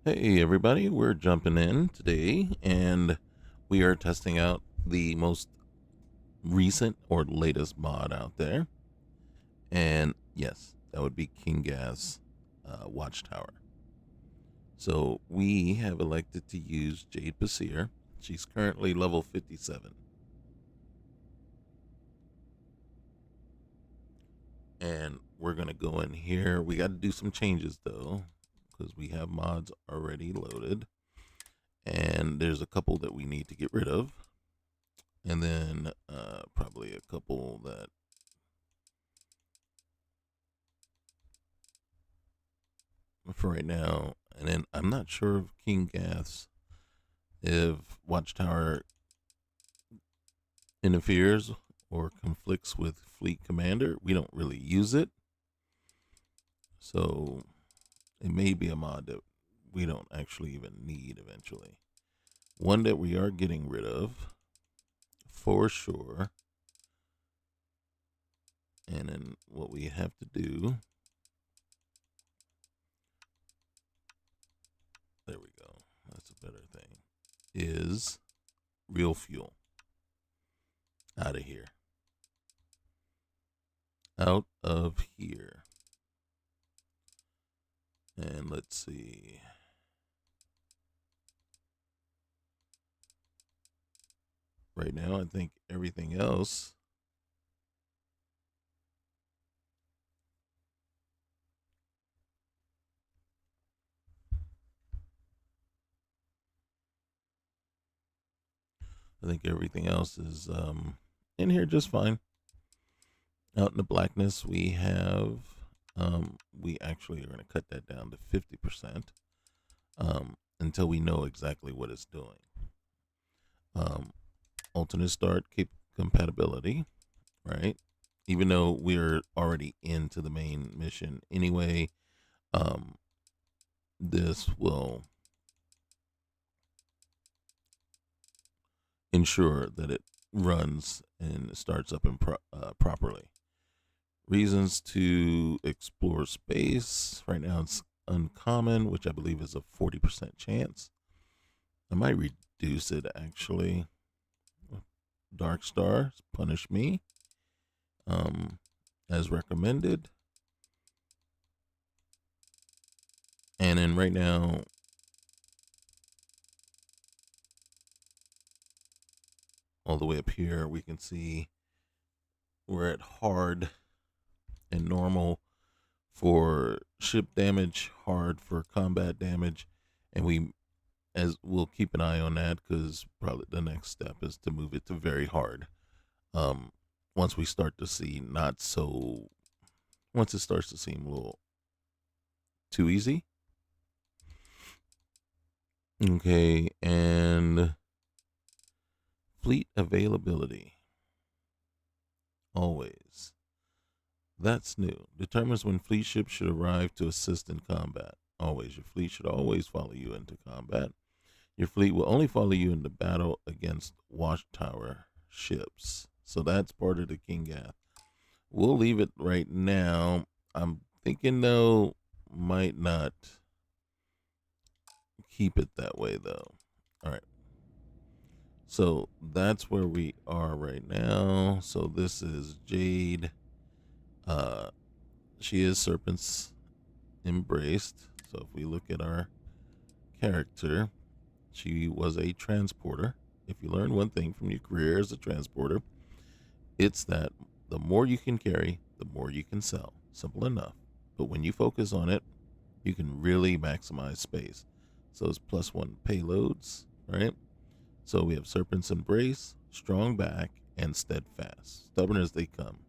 Hey everybody, we're jumping in today and we are testing out the most recent or latest mod out there. And yes, that would be King Gas Watchtower. So we have elected to use Jade Pasir. She's currently level 57. And we're going to go in here. We got to do some changes though, because we have mods already loaded. And there's a couple that we need to get rid of. And then probably a couple that for right now. And then I'm not sure of King Gath's if Watchtower interferes or conflicts with Fleet Commander. We don't really use it, so it may be a mod that we don't actually even need eventually. One that we are getting rid of for sure. And then what we have to do, there we go, that's a better thing, is real fuel. Out of here. Out of here. And let's see. Right now, I think everything else is in here just fine. Out in the blackness, we have we actually are going to cut that down to 50% until we know exactly what it's doing. Alternate start compatibility, right? Even though we're already into the main mission anyway, this will ensure that it runs and starts up and properly. Reasons to explore space. Right now it's uncommon, which I believe is a 40% chance. I might reduce it actually. Dark Stars, punish me. As recommended. And then right now, all the way up here, we can see we're at hard and normal for ship damage, hard for combat damage, and we'll keep an eye on that because probably the next step is to move it to very hard. Once we start to see once it starts to seem a little too easy. Okay, and fleet availability. Always. That's new. Determines when fleet ships should arrive to assist in combat. Always. Your fleet should always follow you into combat. Your fleet will only follow you into battle against Watchtower ships. So that's part of the King Gath. We'll leave it right now. I'm thinking though, might not keep it that way though. All right. So that's where we are right now. So this is Jade. She is Serpent's embraced. So if we look at our character, she was a transporter. If you learn one thing from your career as a transporter, it's that the more you can carry, the more you can sell. Simple enough. But when you focus on it, you can really maximize space. So it's +1 payloads, right? So we have Serpent's Embrace, Strong Back, and Steadfast. Stubborn as they come.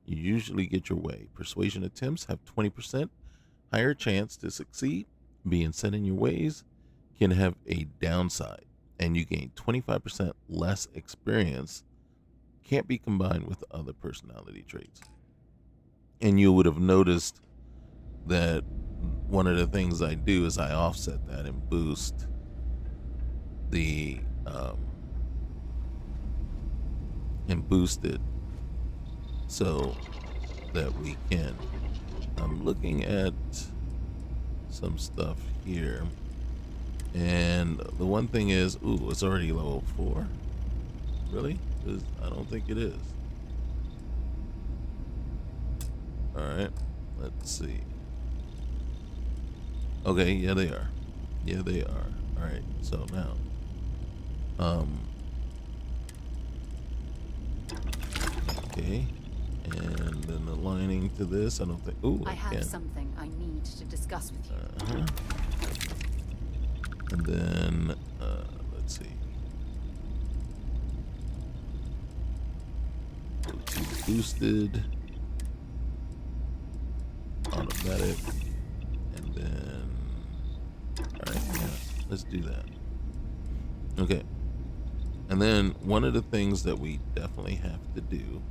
You usually get your way. Persuasion attempts have 20% higher chance to succeed. Being set in your ways can have a downside, and you gain 25% less experience. Can't be combined with other personality traits. And you would have noticed that one of the things I do is I offset that and boost the it so that we can. I'm looking at some stuff here. And the one thing is, ooh, it's already level 4. Really? 'Cause I don't think it is. All right, let's see. Okay, yeah, they are. Yeah, they are. All right, so now, okay, and then aligning to this, I don't think. Ooh, I have can. something I need to discuss with you. Uh-huh. And then, let's see. Boosted, automatic, and then, all right, yeah, let's do that. Okay. And then one of the things that we definitely have to do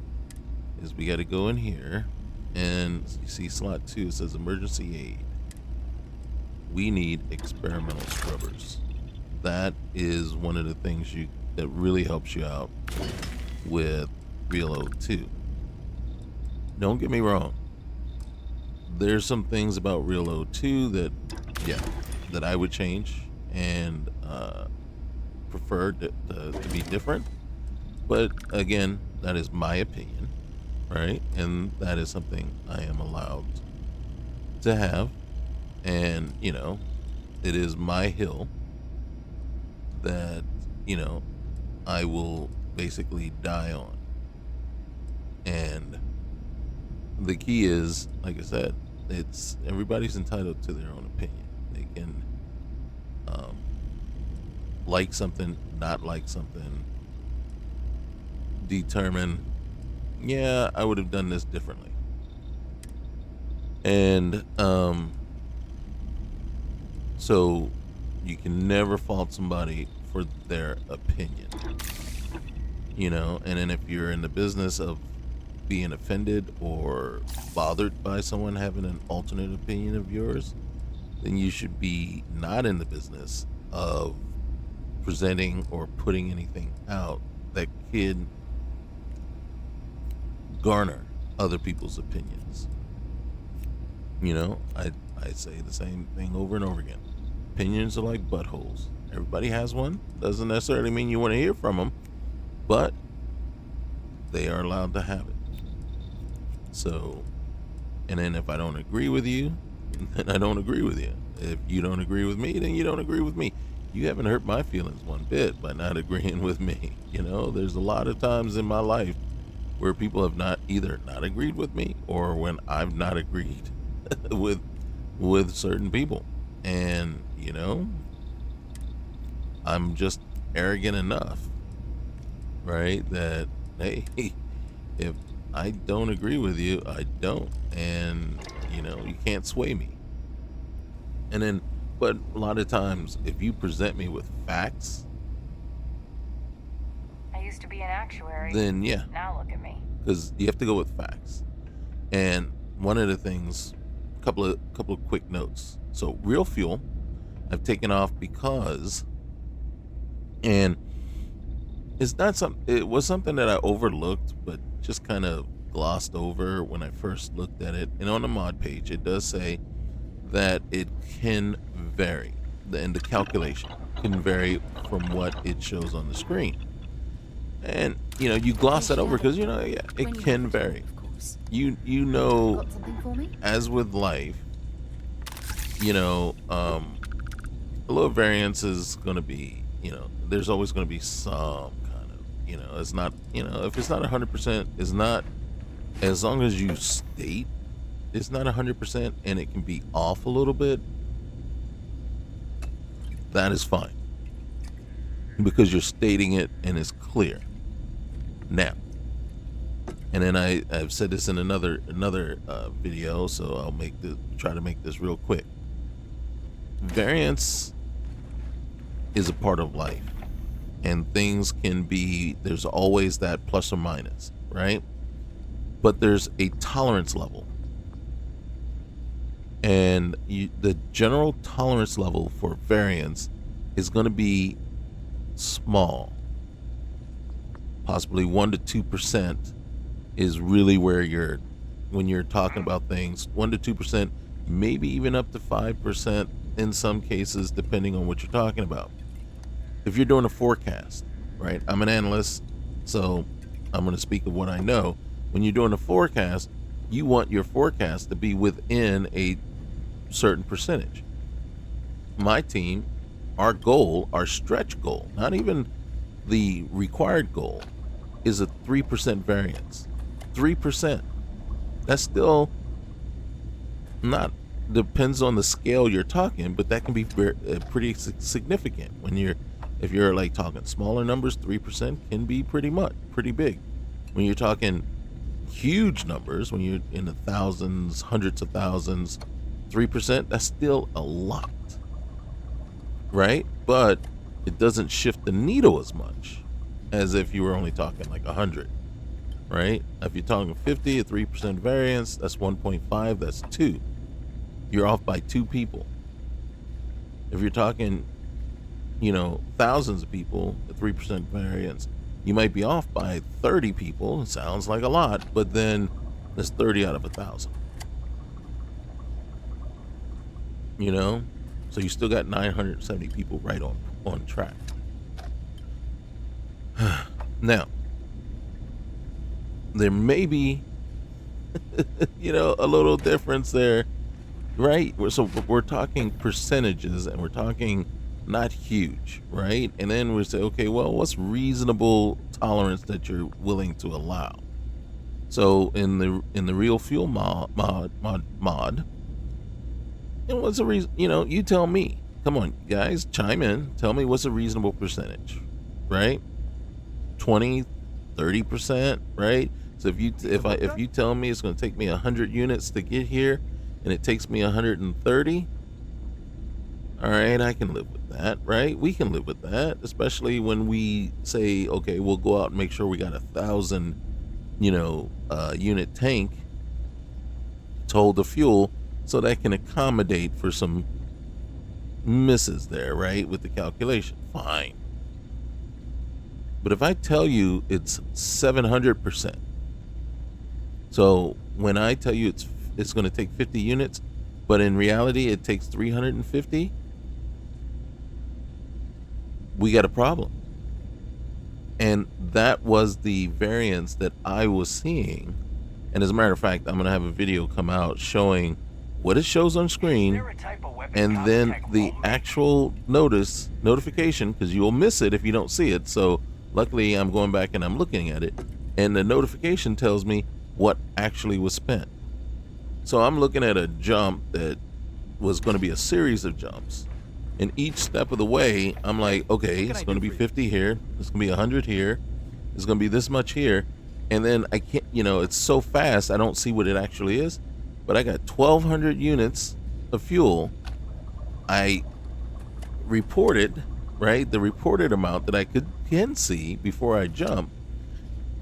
is we got to go in here, and you see slot 2, it says emergency aid. We need experimental scrubbers. That is one of the things that really helps you out with Reload 2. Don't get me wrong. There's some things about Reload 2 that I would change and prefer to be different. But again, that is my opinion, right? And that is something I am allowed to have. And, it is my hill that, I will basically die on. And the key is, like I said, it's everybody's entitled to their own opinion. They can like something, not like something, determine, yeah, I would have done this differently. And so you can never fault somebody for their opinion, and then if you're in the business of being offended or bothered by someone having an alternate opinion of yours, then you should be not in the business of presenting or putting anything out that could garner other people's opinions. I say the same thing over and over again. Opinions are like buttholes. Everybody has one. Doesn't necessarily mean you want to hear from them, but they are allowed to have it. So, and then if I don't agree with you, then I don't agree with you. If you don't agree with me, then you don't agree with me. You haven't hurt my feelings one bit by not agreeing with me. There's a lot of times in my life where people have not agreed with me, or when I've not agreed with certain people. And, I'm just arrogant enough, right? That, hey, if I don't agree with you, I don't. And, you can't sway me. And then, but a lot of times, if you present me with facts, I used to be an actuary. then yeah. Now look at me. Because you have to go with facts. And one of the things, couple of quick notes. So real fuel, I've taken off because, and it's not it was something that I overlooked, but just kind of glossed over when I first looked at it. And on the mod page, it does say that it can vary, and the calculation can vary from what it shows on the screen. And you gloss that over because it can vary. Got something for me? As with life, a little variance is going to be, there's always going to be some kind of, it's not, if it's not 100%, it's not, as long as you state it's not 100% and it can be off a little bit, that is fine. Because you're stating it and it's clear. Now, and then I've said this in another video, so I'll try to make this real quick. Variance is a part of life, and things can be, there's always that plus or minus, right? But there's a tolerance level, and the general tolerance level for variance is going to be small. Possibly 1 to 2% is really when you're talking about things. 1 to 2%, maybe even up to 5%, in some cases, depending on what you're talking about. If you're doing a forecast, right? I'm an analyst, so I'm going to speak of what I know. When you're doing a forecast, you want your forecast to be within a certain percentage. My team, our goal, our stretch goal, not even the required goal, is a 3% variance. 3%. That's still not, depends on the scale you're talking, but that can be pretty significant when if you're like talking smaller numbers. 3% can be pretty big. When you're talking huge numbers, when you're in the thousands, hundreds of thousands, 3%, that's still a lot, right? But it doesn't shift the needle as much as if you were only talking like 100, right? If you're talking 50, a 3% variance, that's 1.5, that's 2. You're off by 2 people. If you're talking, thousands of people, a 3% variance, you might be off by 30 people. It sounds like a lot, but then there's 30 out of 1,000. So you still got 970 people right on track. Now, there may be, a little difference there, right? So we're talking percentages, and we're talking not huge, right? And then we say, okay, well, what's reasonable tolerance that you're willing to allow? So in the real fuel mod, and what's a reason? You tell me. Come on, guys, chime in. Tell me what's a reasonable percentage, right? 20, 30%, right? So if you tell me it's going to take me 100 units to get here, and it takes me 130, all right, I can live with that, right? We can live with that, especially when we say, okay, we'll go out and make sure we got 1,000, unit tank to hold the fuel, so that can accommodate for some misses there, right? With the calculation, fine. But if I tell you it's 700%, so when I tell you it's going to take 50 units, but in reality it takes 350, we got a problem. And that was the variance that I was seeing. And as a matter of fact, I'm going to have a video come out showing what it shows on screen, and then the actual notification, because you'll miss it if you don't see it. So luckily I'm going back and I'm looking at it, and the notification tells me what actually was spent. So I'm looking at a jump that was going to be a series of jumps, and each step of the way I'm like, okay, it's going to be 50 here, it's going to be 100 here, it's going to be this much here, and then I can't, it's so fast I don't see what it actually is. But I got 1,200 units of fuel. I reported, right? The reported amount that I can see before I jump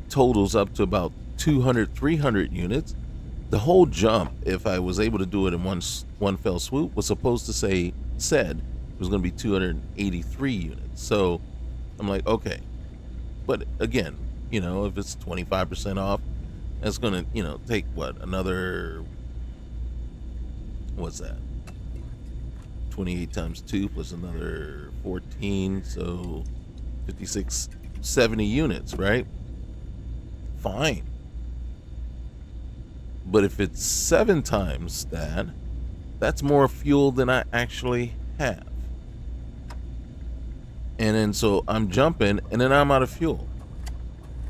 totals up to about 200, 300 units. The whole jump, if I was able to do it in one fell swoop, was supposed to said it was going to be 283 units. So I'm like, okay. But again, if it's 25% off, that's going to, take another, what's that? 28 times 2 plus another 14, so 56, 70 units, right? Fine. But if it's 7 times that, that's more fuel than I actually have. And then so I'm jumping, and then I'm out of fuel.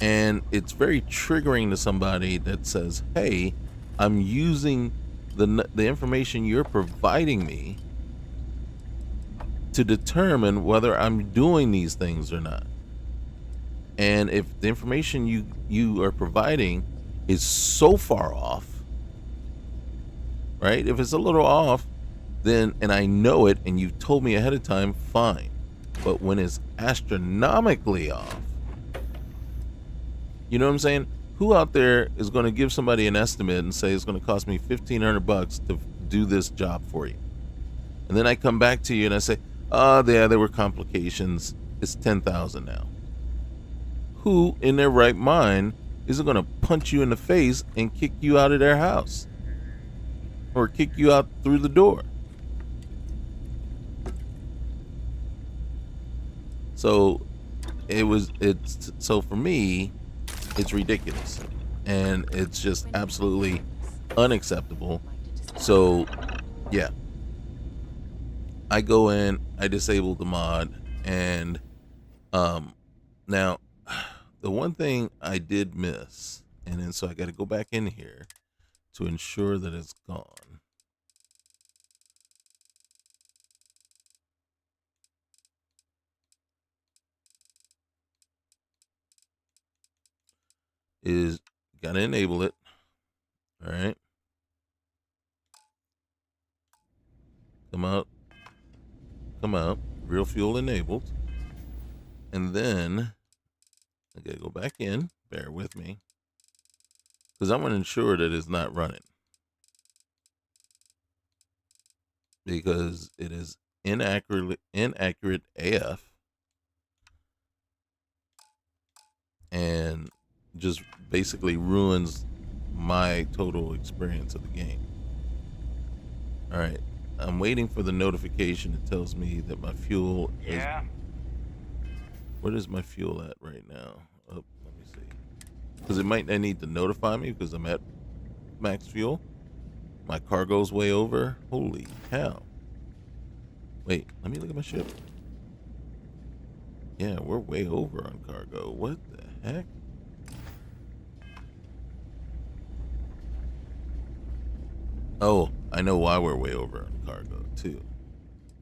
And it's very triggering to somebody that says, hey, I'm using the information you're providing me to determine whether I'm doing these things or not. And if the information you are providing is so far off, right? If it's a little off, then, and I know it, and you've told me ahead of time, fine. But when it's astronomically off, you know what I'm saying? Who out there is going to give somebody an estimate and say it's going to cost me $1,500 to do this job for you? And then I come back to you and I say, oh, yeah, there were complications. It's $10,000 now. Who in their right mind isn't going to punch you in the face and kick you out of their house or kick you out through the door? So it's so for me, it's ridiculous, and it's just absolutely unacceptable. So yeah, I go in, I disable the mod, and now the one thing I did miss, and then so I got to go back in here to ensure that it's gone. Is gotta enable it. All right, come out, come out. Real fuel enabled, and then I gotta go back in. Bear with me, because I want to ensure that it's not running, because it is inaccurate AF, and just basically ruins my total experience of the game. All right, I'm waiting for the notification that tells me that my fuel is. What is my fuel at right now? Oh, let me see. Because it might need to notify me because I'm at max fuel. My cargo's way over. Holy cow. Wait, let me look at my ship. Yeah, we're way over on cargo. What the heck? Oh, I know why we're way over on cargo, too.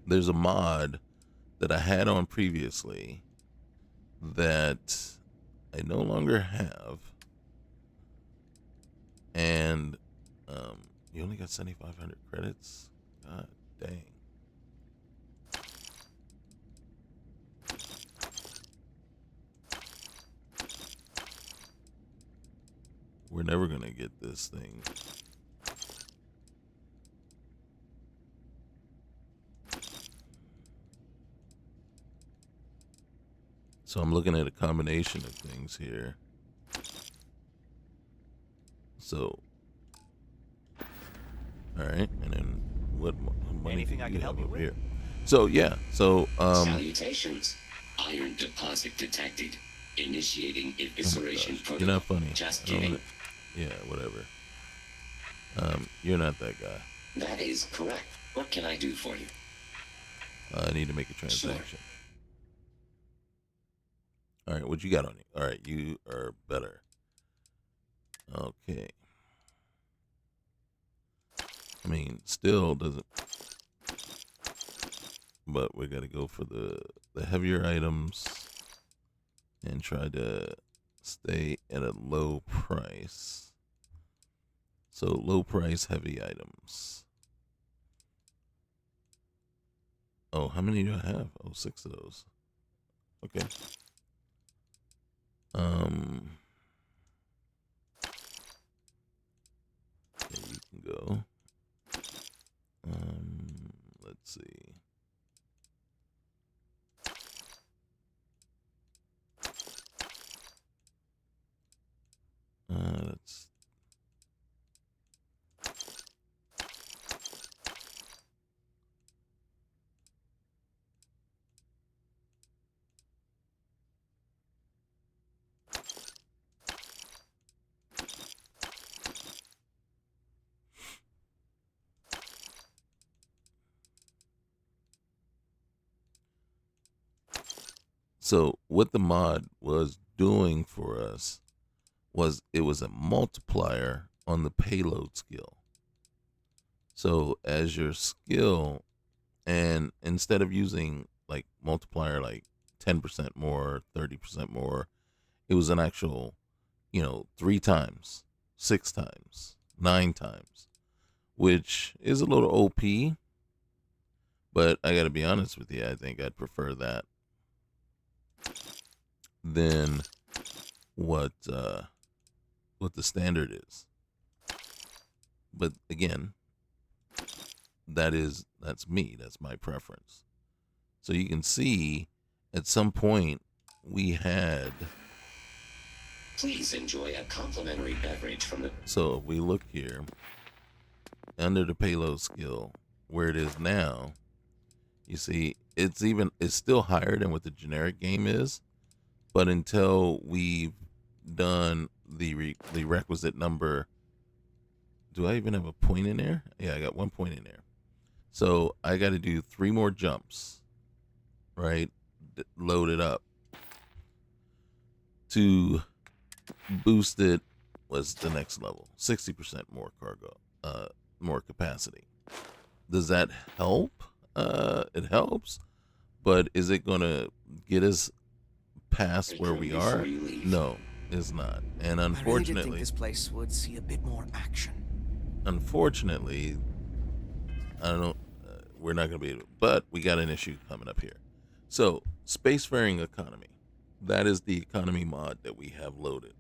There's a mod that I had on previously that I no longer have. And you only got 7,500 credits? God dang. We're never going to get this thing. So I'm looking at a combination of things here. So, all right, and then what money Anything do I you can have help you over with? here? So yeah, so Salutations. Iron deposit detected. Initiating oh my evisceration gosh, you're protocol. not funny. Just I don't kidding. wanna, yeah, whatever. You're not that guy. That is correct. What can I do for you? I need to make a Sure. transaction. All right, what you got on you? All right, you are better. Okay. I mean, still doesn't, but we got to go for the heavier items and try to stay at a low price. So low price heavy items. Oh, how many do I have? Oh, 6 of those. Okay. Yeah, you can go. Let's see. Let's. So what the mod was doing for us was it was a multiplier on the payload skill. So as your skill, and instead of using like multiplier like 10% more, 30% more, it was an actual, 3 times, 6 times, 9 times, which is a little OP. But I got to be honest with you, I think I'd prefer that than what what the standard is. But again, that's me. That's my preference. So you can see at some point we had. Please enjoy a complimentary beverage from the. So if we look here under the payload skill where it is now, you see it's still higher than what the generic game is, but until we've done the requisite number. Do I even have a point in there? Yeah, I got 1 point in there. So I got to do 3 more jumps, right? Load it up to boost it. Was the next level 60% more cargo, more capacity. Does that help? It helps, but is it gonna get us past where we Return before are? you leave. No, it's not. And I really did think unfortunately, this place would see a bit more action. unfortunately, I don't. We're not gonna be able. But we got an issue coming up here. So, spacefaring economy. That is the economy mod that we have loaded.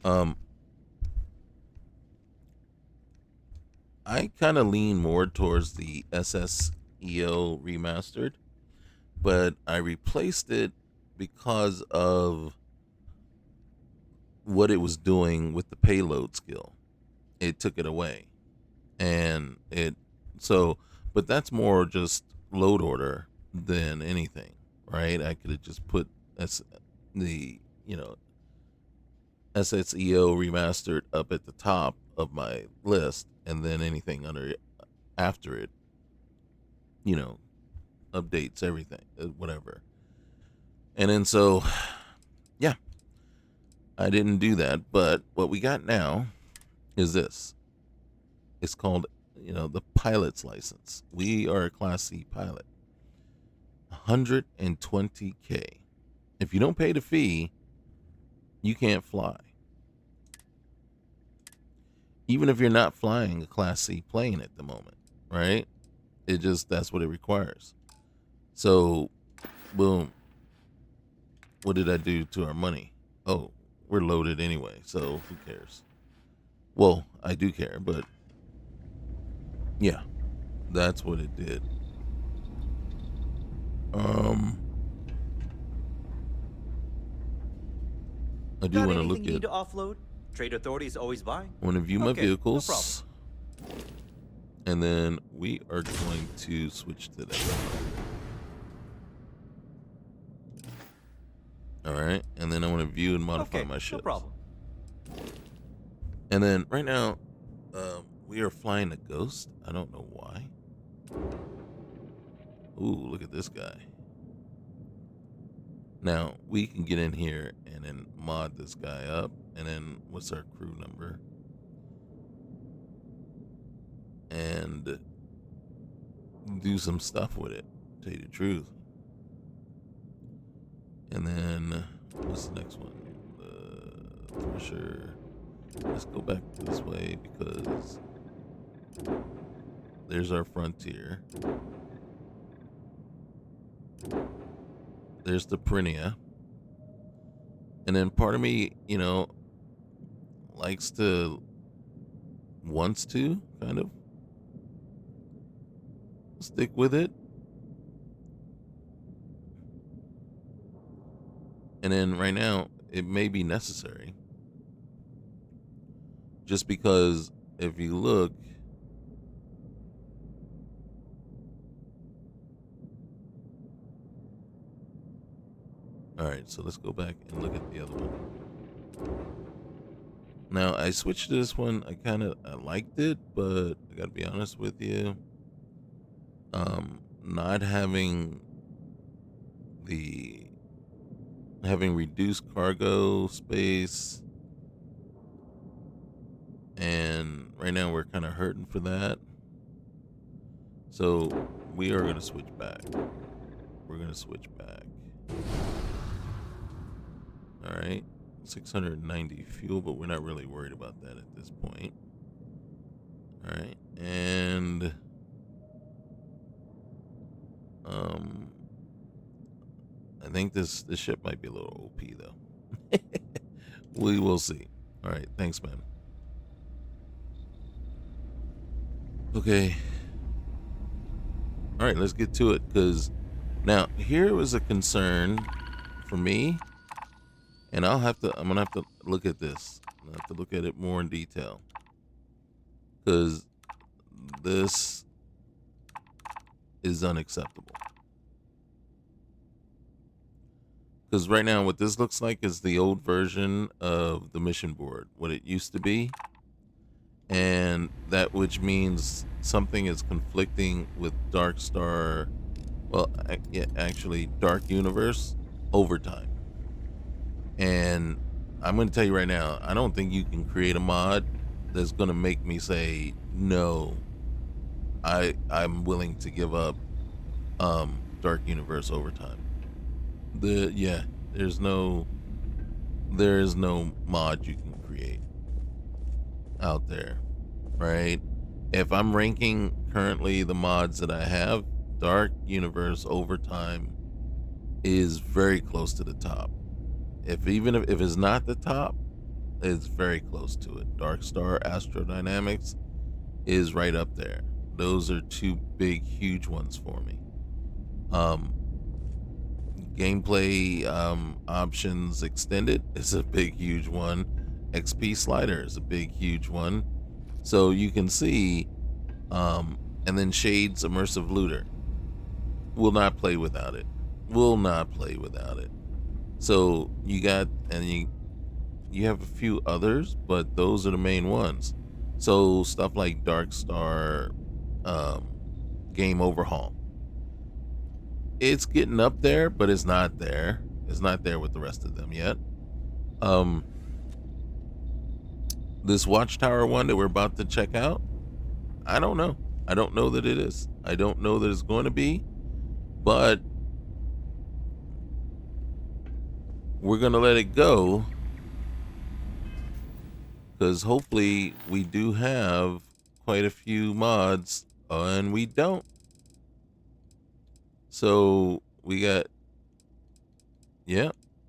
Um, I kind of lean more towards the SSEO remastered, but I replaced it because of what it was doing with the payload skill. It took it away. And so, but that's more just load order than anything, right? I could have just put S, the, SSEO remastered up at the top of my list, and then anything under it, after it, you know, updates everything, whatever. And then so, yeah, I didn't do that. But what we got now is this. It's called, the pilot's license. We are a Class C pilot. 120K. If you don't pay the fee, you can't fly. Even if you're not flying a Class C plane at the moment, right? That's what it requires. So, boom. What did I do to our money? Oh, we're loaded anyway, so who cares? Well, I do care, but yeah, that's what it did. I do Got want to anything look you need at. to offload? Trade Authority is always buying. I want to view my Okay, no vehicles, and then we are going to switch to that. All right, and then I want to view and modify Okay, my ships. no problem. And then right now, we are flying a Ghost. I don't know why. Ooh, look at this guy. Now we can get in here and then mod this guy up. And then what's our crew number? And do some stuff with it. Tell you the truth. And then what's the next one? The Thresher. Let's go back this way because there's our frontier. There's the Prinia. And then part of me, wants to kind of stick with it. And then right now, it may be necessary. Just because if you look, all right, so let's go back and look at the other one. Now, I switched to this one. I liked it, but I gotta be honest with you. Not having reduced cargo space, and right now we're kind of hurting for that. So we are gonna switch back. We're gonna switch back. All right, 690 fuel, but we're not really worried about that at this point. All right, and I think this ship might be a little OP though. We will see. All right, thanks, man. Okay. All right, let's get to it, because now here was a concern for me, and I'm gonna have to look at this. I have to look at it more in detail, because this is unacceptable. Because right now, what this looks like is the old version of the mission board, what it used to be. And that which means something is conflicting with Dark Star, well, yeah, actually, Dark Universe overtime. And I'm going to tell you right now, I don't think you can create a mod that's going to make me say, no, I'm willing to give up Dark Universe overtime. There's no mod you can create out there, right? If I'm ranking currently the mods that I have, Dark Universe Overtime is very close to the top. If it's not the top, it's very close to it. Dark Star Astrodynamics is right up there. Those are two big, huge ones for me. Gameplay options extended is a big, huge one. XP slider is a big, huge one. So you can see, and then Shades Immersive Looter. Will not play without it. Will not play without it. So you got, and you have a few others, but those are the main ones. So stuff like Dark Star, Game Overhaul. It's getting up there, but it's not there. It's not there with the rest of them yet. This Watchtower one that we're about to check out, I don't know. I don't know that it is. I don't know that it's going to be, but we're going to let it go because hopefully we do have quite a few mods and we don't. So we got,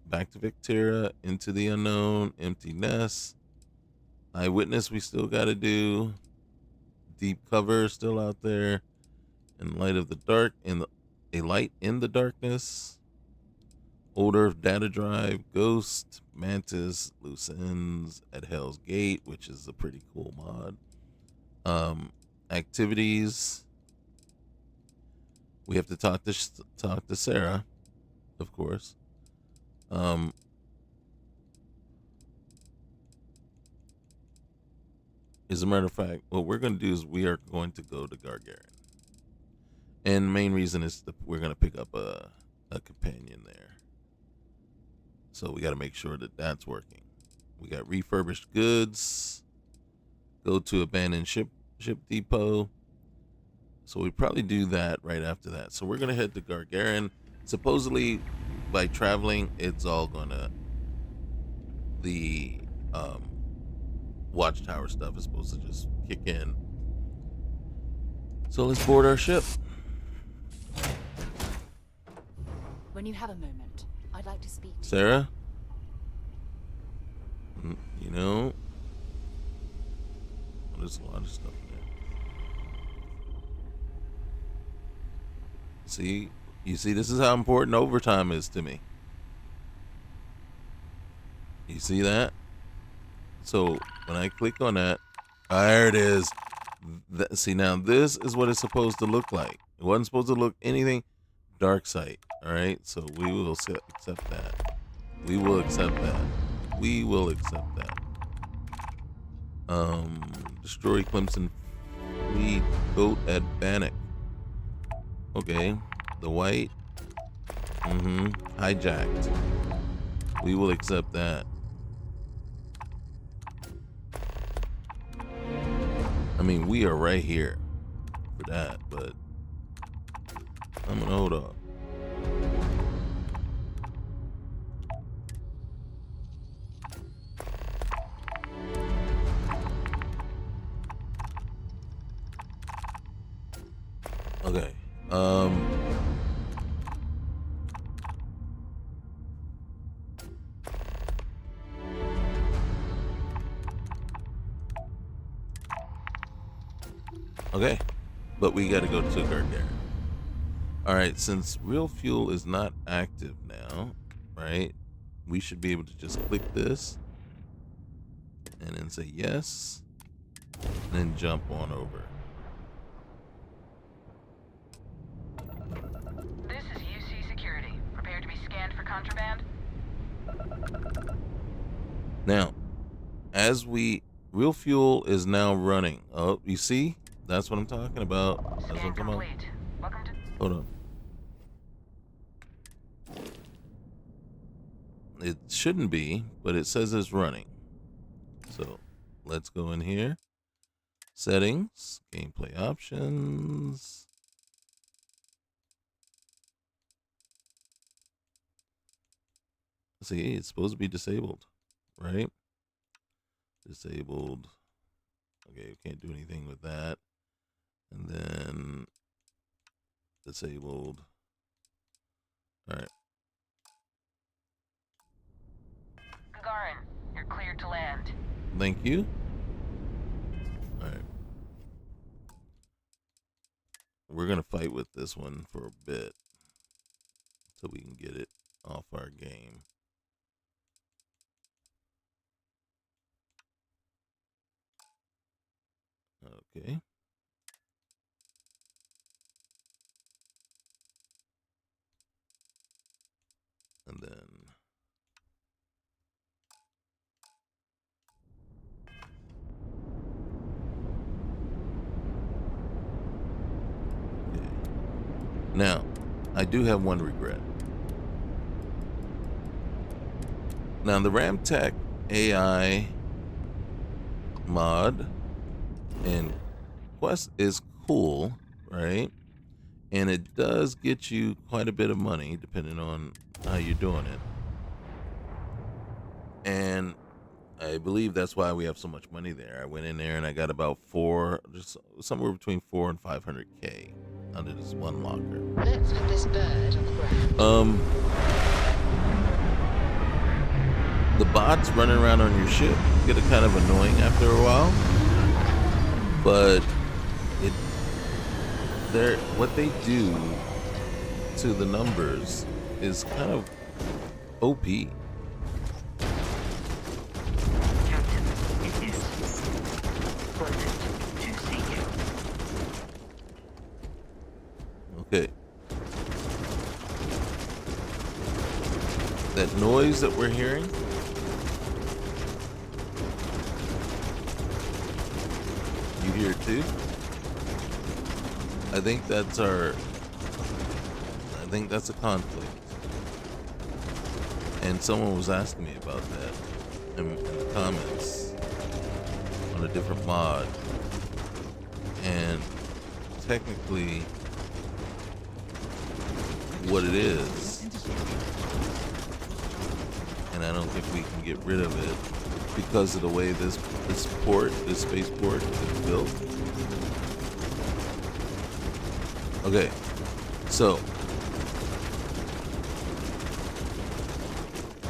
Back to Victera, Into the Unknown, Empty Nest, Eyewitness we still got to do, Deep Cover still out there, In Light of the Dark, A Light in the Darkness, Old Earth Data Drive, Ghost, Mantis, Loose Ends, At Hell's Gate, which is a pretty cool mod. Activities. We have to talk to Sarah, of course. As a matter of fact, what we're going to do is we are going to go to Gargarian. And the main reason is that we're going to pick up a companion there. So we got to make sure that that's working. We got refurbished goods. Go to abandoned ship depot. So we probably do that right after that. So we're going to head to Gargarian. Supposedly, by traveling, it's all going to... The Watchtower stuff is supposed to just kick in. So let's board our ship. When you have a moment, I'd like to speak to Sarah? You know, there's a lot of stuff in there. See, this is how important overtime is to me. You see that? So when I click on that, there it is. See, now this is what it's supposed to look like. It wasn't supposed to look anything dark site. All right, so we will accept that. We will accept that. We will accept that. Destroy Clemson Fleet Boat at Bannock. Okay, the white. Hijacked. We will accept that. I mean, we are right here for that, but I'm gonna hold off. Okay. Okay, but we got to go to Gargarian. All right, since real fuel is not active now, right? We should be able to just click this and then say yes, and then jump on over. This is UC Security. Prepare to be scanned scanned for contraband? Now, as real fuel is now running. Oh, you see? That's what I'm talking about. That's what Scan I'm talking about. complete. Welcome to... Hold on. It shouldn't be, but it says it's running. So let's go in here. Settings, gameplay options. See, it's supposed to be disabled, right? Disabled. Okay, we can't do anything with that. And then disabled. All right. Gagarin, you're cleared to land. Thank you. All right. We're going to fight with this one for a bit so we can get it off our game. Okay. And then okay. Now, I do have one regret. Now, the Ramtech AI mod and Quest is cool, right? And it does get you quite a bit of money depending on how you're doing it. And I believe that's why we have so much money there. I went in there and I got about just somewhere between 4 and 500K under this one locker. Let's put this bird on the ground. The bots running around on your ship get kind of annoying after a while, but what they do to the numbers is kind of OP. Captain, it is pleasant to see you. Okay. That noise that we're hearing, you hear it too? I think that's a conflict. And someone was asking me about that in the comments on a different mod. And technically, what it is, and I don't think we can get rid of it because of the way this spaceport is built. Okay, so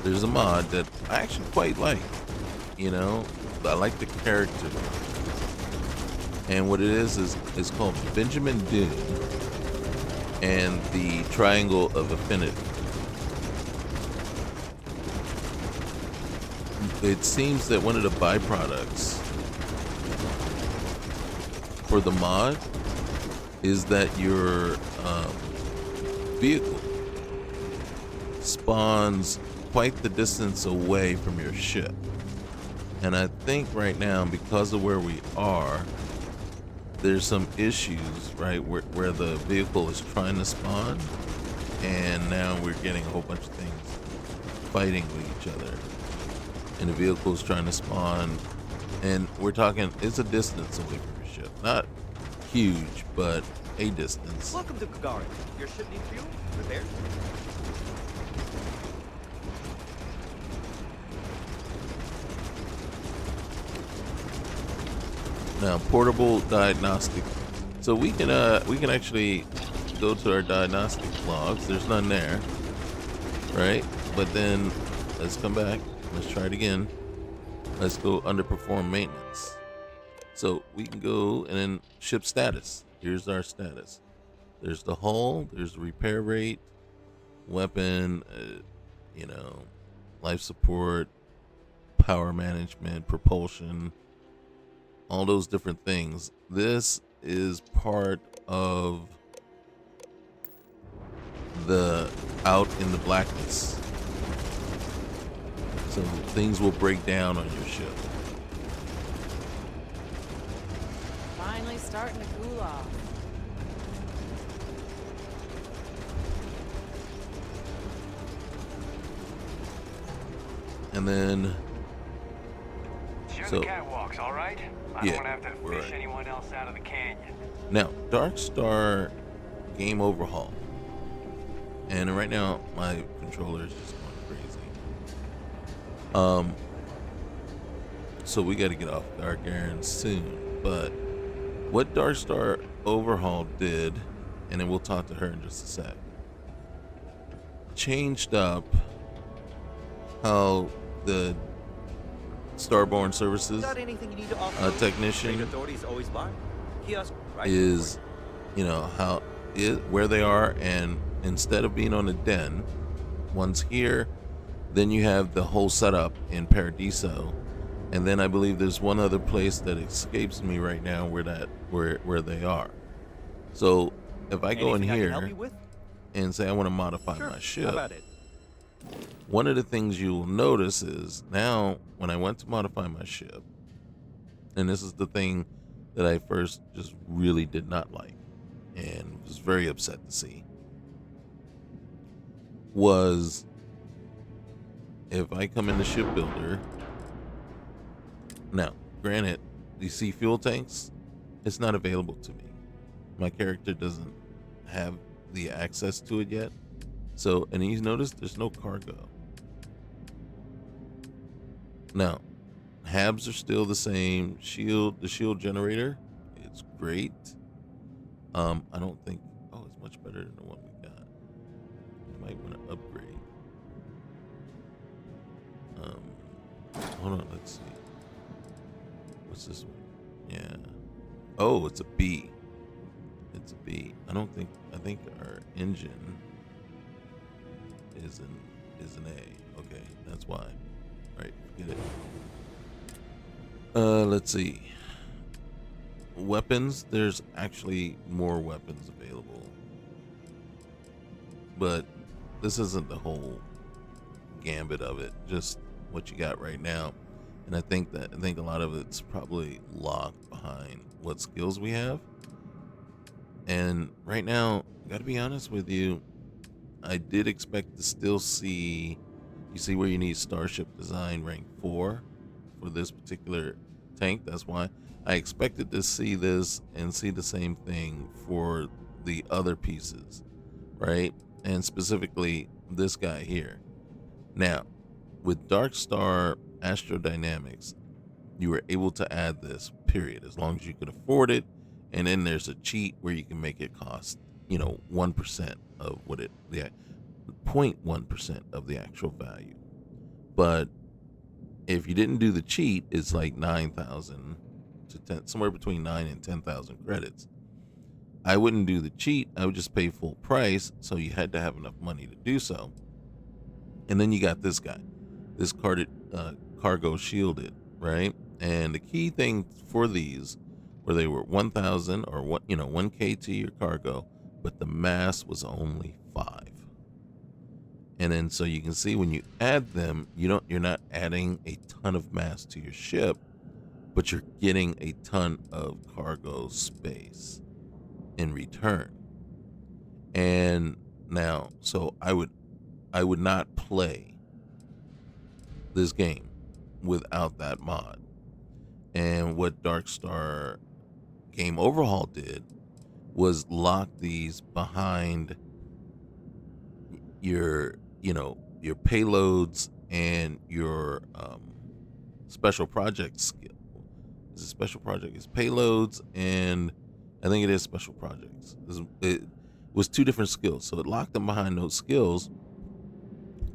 there's a mod that I actually quite like. You know, I like the character, and what it is called Benjamin Dune and the Triangle of Affinity. It seems that one of the byproducts for the mod is that your vehicle spawns quite the distance away from your ship. And I think right now, because of where we are, there's some issues, right, where the vehicle is trying to spawn, and now we're getting a whole bunch of things fighting with each other. And the vehicle is trying to spawn, and we're talking, it's a distance away from your ship. Not huge, but a distance. Welcome to Gagarin. Your ship needs fuel? Repairs? Now, portable diagnostic. So we can actually go to our diagnostic logs. There's none there, right? But then let's come back. Let's try it again. Let's go underperform maintenance. So we can go and then ship status. Here's our status. There's the hull. There's the repair rate, weapon, life support, power management, propulsion, all those different things. This is part of the out in the blackness. So things will break down on your ship. Finally starting to cool off. And then, Share so the catwalks, all right? I yeah, don't want to have to fish right. anyone else out of the canyon. Now, Dark Star game overhaul. And right now, my controller is just going crazy. So we got to get off Dark Aaron soon. But what Dark Star overhaul did, and then we'll talk to her in just a sec, changed up how the Starborn Services Got anything you need to offer? technician Trade authorities always buy. Kiosk right is, how where they are, and instead of being on a den, one's here, then you have the whole setup in Paradiso, and then I believe there's one other place that escapes me right now where they are. So if I go Anything I in can help here you with? and say I want to modify Sure. my How ship, about it? one of the things you will notice is now when I went to modify my ship, and this is the thing that I first just really did not like and was very upset to see, was if I come into shipbuilder, now granted, you see fuel tanks, it's not available to me. My character doesn't have the access to it yet. So, and you notice there's no cargo. Now, habs are still the same. The shield generator, it's great. I don't think, it's much better than the one we got. You might want to upgrade. Hold on, let's see. What's this one? Yeah. Oh, it's a B. It's a B. I think our engine is an A. Okay, that's why. All right, get it. Let's see. Weapons, there's actually more weapons available. But this isn't the whole gambit of it, just what you got right now. And I think a lot of it's probably locked behind what skills we have. And right now, I gotta be honest with you, I did expect to still see, you see where you need Starship Design rank 4 for this particular tank. That's why I expected to see this and see the same thing for the other pieces, right? And specifically this guy here. Now, with Dark Star Astrodynamics, you were able to add this, period, as long as you could afford it. And then there's a cheat where you can make it cost, 1% of what the 0.1% of the actual value. But if you didn't do the cheat, it's like 9,000 to 10, somewhere between 9 and 10,000 credits. I wouldn't do the cheat. I would just pay full price. So you had to have enough money to do so. And then you got this guy, this cargo shielded, right? And the key thing for these, where they were 1,000 or 1K to your cargo, but the mass was only 5. And then so you can see when you add them, you're not adding a ton of mass to your ship, but you're getting a ton of cargo space in return. And now, so I would not play this game without that mod. And what Dark Star Game Overhaul did was lock these behind your payloads and your special project skill. Is it special project? It's payloads, and I think it is special projects. It was 2 different skills, so it locked them behind those skills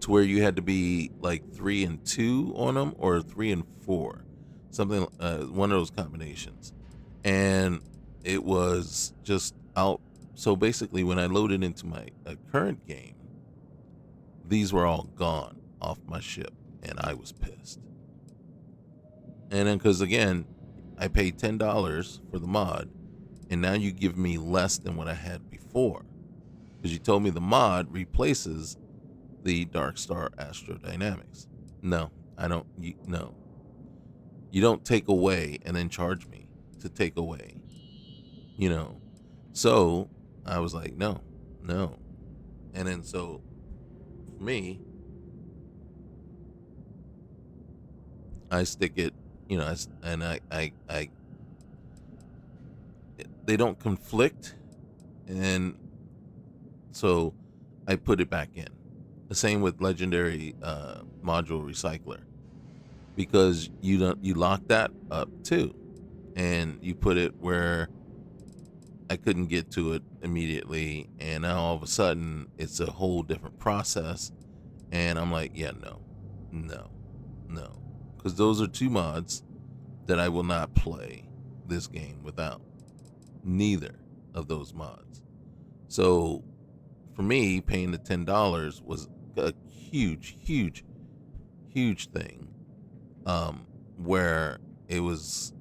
to where you had to be like 3 and 2 on them, or 3 and 4, something, one of those combinations. And it was just out. So basically, when I loaded into my current game, these were all gone off my ship, and I was pissed. And then, because again, I paid $10 for the mod, and now you give me less than what I had before, because you told me the mod replaces the Dark Star astrodynamics. No, I don't. No, you don't take away and then charge me to take away. You know, so I was like, no, no, and then so for me, I stick it. You know, and I they don't conflict, and so I put it back in. The same with legendary module recycler, because you lock that up too, and you put it where I couldn't get to it immediately, and now all of a sudden it's a whole different process, and I'm like, yeah, no, no, no, because those are two mods that I will not play this game without. Neither of those mods. So for me, paying the $10 was a huge, huge, huge thing. Where it was,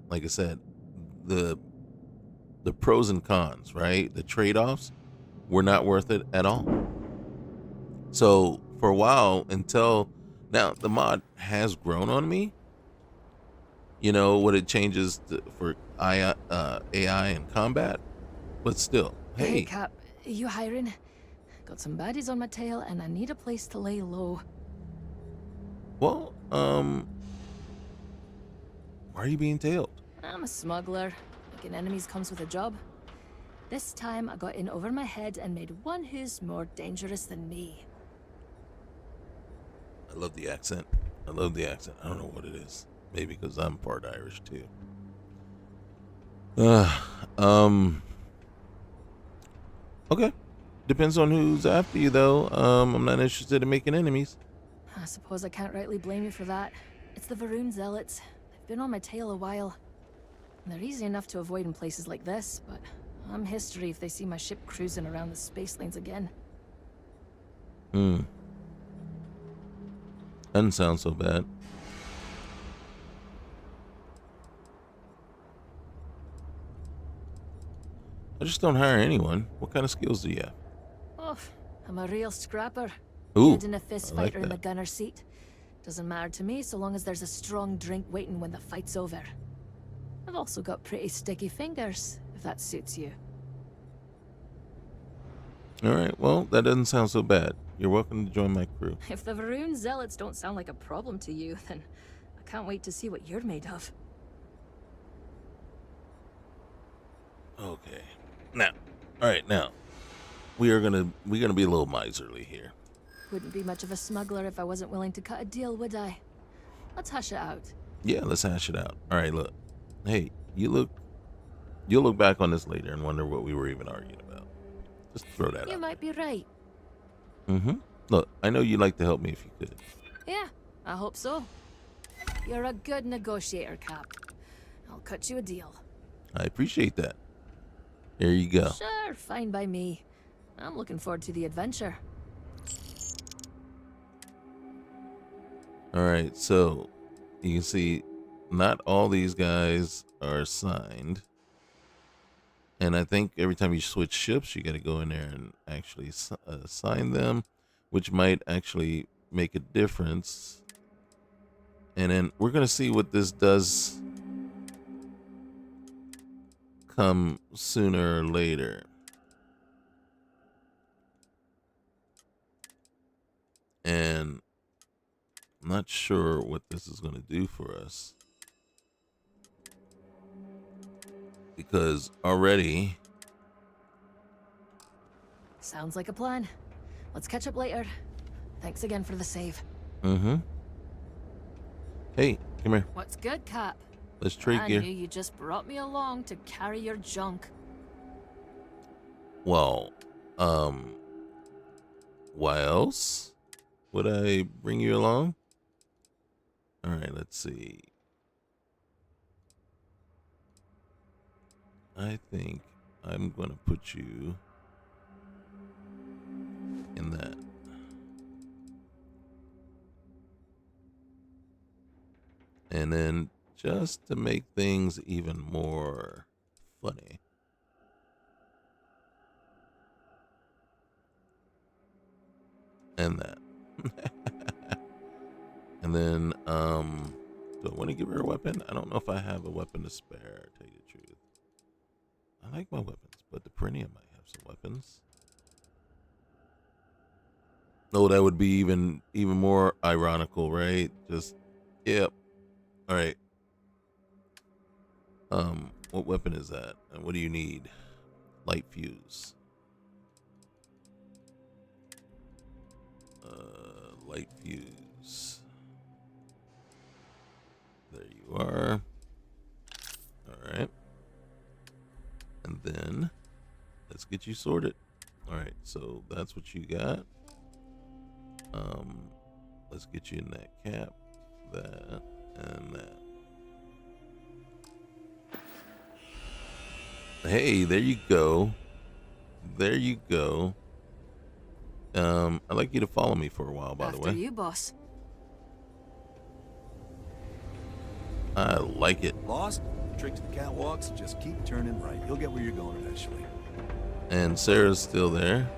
like I said, the pros and cons, right? The trade-offs were not worth it at all. So for a while, until now, the mod has grown on me. You know what it changes for AI and combat, but still, Hey, hey, Cap, you hiring? Got some baddies on my tail, and I need a place to lay low. well, why are you being tailed? I'm a smuggler. Making enemies comes with a job. This time, I got in over my head and made one who's more dangerous than me. I love the accent. I love the accent. I don't know what it is. Maybe because I'm part Irish too. Okay. Depends on who's after you, though. I'm not interested in making enemies. I suppose I can't rightly blame you for that. It's the Varun Zealots. They've been on my tail a while. And they're easy enough to avoid in places like this, but I'm history if they see my ship cruising around the space lanes again. Doesn't sound so bad. I just don't hire anyone. What kind of skills do you have? Oh, I'm a real scrapper. Ooh, Good in a fist I like fighter in the that. gunner seat. Doesn't matter to me so long as there's a strong drink waiting when the fight's over. I've also got pretty sticky fingers, if that suits you. All right. Well, that doesn't sound so bad. You're welcome to join my crew. If the Varun Zealots don't sound like a problem to you, then I can't wait to see what you're made of. Okay. Now, all right. Now, we're gonna be a little miserly here. Wouldn't be much of a smuggler if I wasn't willing to cut a deal, would I? Let's hash it out. Yeah, let's hash it out. All right. Look. Hey, you'll look back on this later and wonder what we were even arguing about. Just throw that You out. might be right. Look, I know you'd like to help me if you could. Yeah, I hope so. You're a good negotiator, Cap. I'll cut you a deal. I appreciate that. There you go. Sure, fine by me. I'm looking forward to the adventure. All right, so you can see not all these guys are signed. And I think every time you switch ships, you got to go in there and actually sign them, which might actually make a difference. And then we're going to see what this does come sooner or later. And I'm not sure what this is going to do for us. Because already... Sounds like a plan. Let's catch up later. Thanks again for the save. Hey, come here. What's good, Cap? Let's trade I gear. knew you just brought me along to carry your junk. Well, why else would I bring you along? All right, let's see. I think I'm going to put you in that. And then just to make things even more funny, And that. And then, do I want to give her a weapon? I don't know if I have a weapon to spare, tell you the truth. I like my weapons, but the Perineum might have some weapons. Oh, that would be even more ironical, right? Just, yep. All right. What weapon is that? And what do you need? Light fuse. Light fuse. There you are. All right. And then let's get you sorted. All right. So that's what you got. Let's get you in that cap, that, and that. Hey, there you go. There you go. I'd like you to follow me for a while, by the way. After you, boss. I like it. Lost? Trick to the catwalks? Just keep turning right. You'll get where you're going eventually. And Sarah's still there.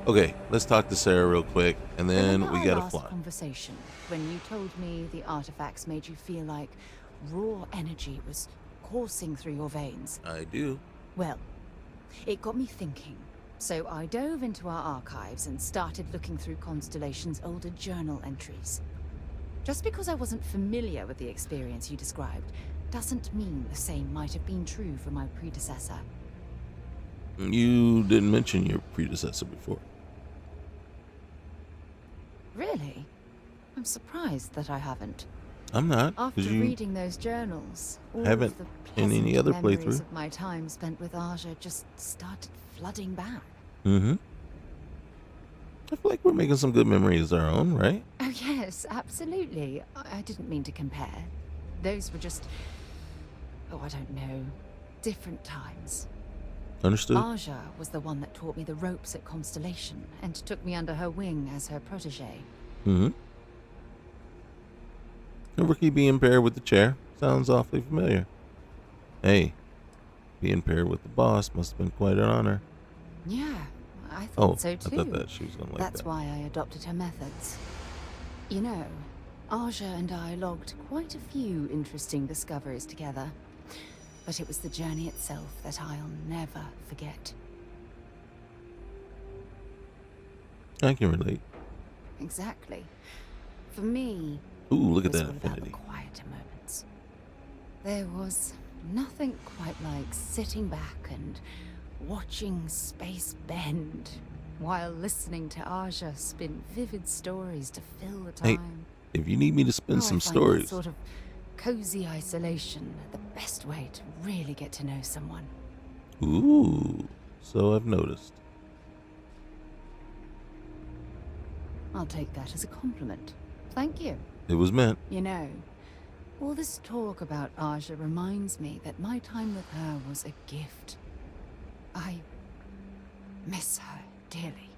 Okay, let's talk to Sarah real quick, and then Remember we our gotta last fly. conversation when you told me the artifacts made you feel like raw energy was coursing through your veins? I do. Well, it got me thinking. So I dove into our archives and started looking through Constellation's older journal entries. Just because I wasn't familiar with the experience you described doesn't mean the same might have been true for my predecessor. You didn't mention your predecessor before. Really? I'm surprised that I haven't. I'm not. After Because you reading those journals, all haven't of the in any pleasant other memories playthrough. of my time spent with Aja just started flooding back. Mm-hmm. I feel like we're making some good memories of our own, right? Oh yes, absolutely. I didn't mean to compare. Those were just, I don't know, different times. Understood. Aja was the one that taught me the ropes at Constellation and took me under her wing as her protege. Mm-hmm. And Rookie being paired with the chair sounds awfully familiar. Hey, being paired with the boss must have been quite an honor. Yeah, I thought so I too. thought that she was gonna like That's that. why I adopted her methods. You know, Aja and I logged quite a few interesting discoveries together. But it was the journey itself that I'll never forget. I can relate. Exactly. For me, Ooh, look at it was that all about the affinity. quieter moments. There was nothing quite like sitting back and watching space bend while listening to Aja spin vivid stories to fill the Hey, time. if you need me to spin I some find that stories, sort of cozy isolation the best way to really get to know someone. ooh, so I've noticed. I'll take that as a compliment. Thank you. It was meant. You know, all this talk about Aja reminds me that my time with her was a gift. I miss her dearly.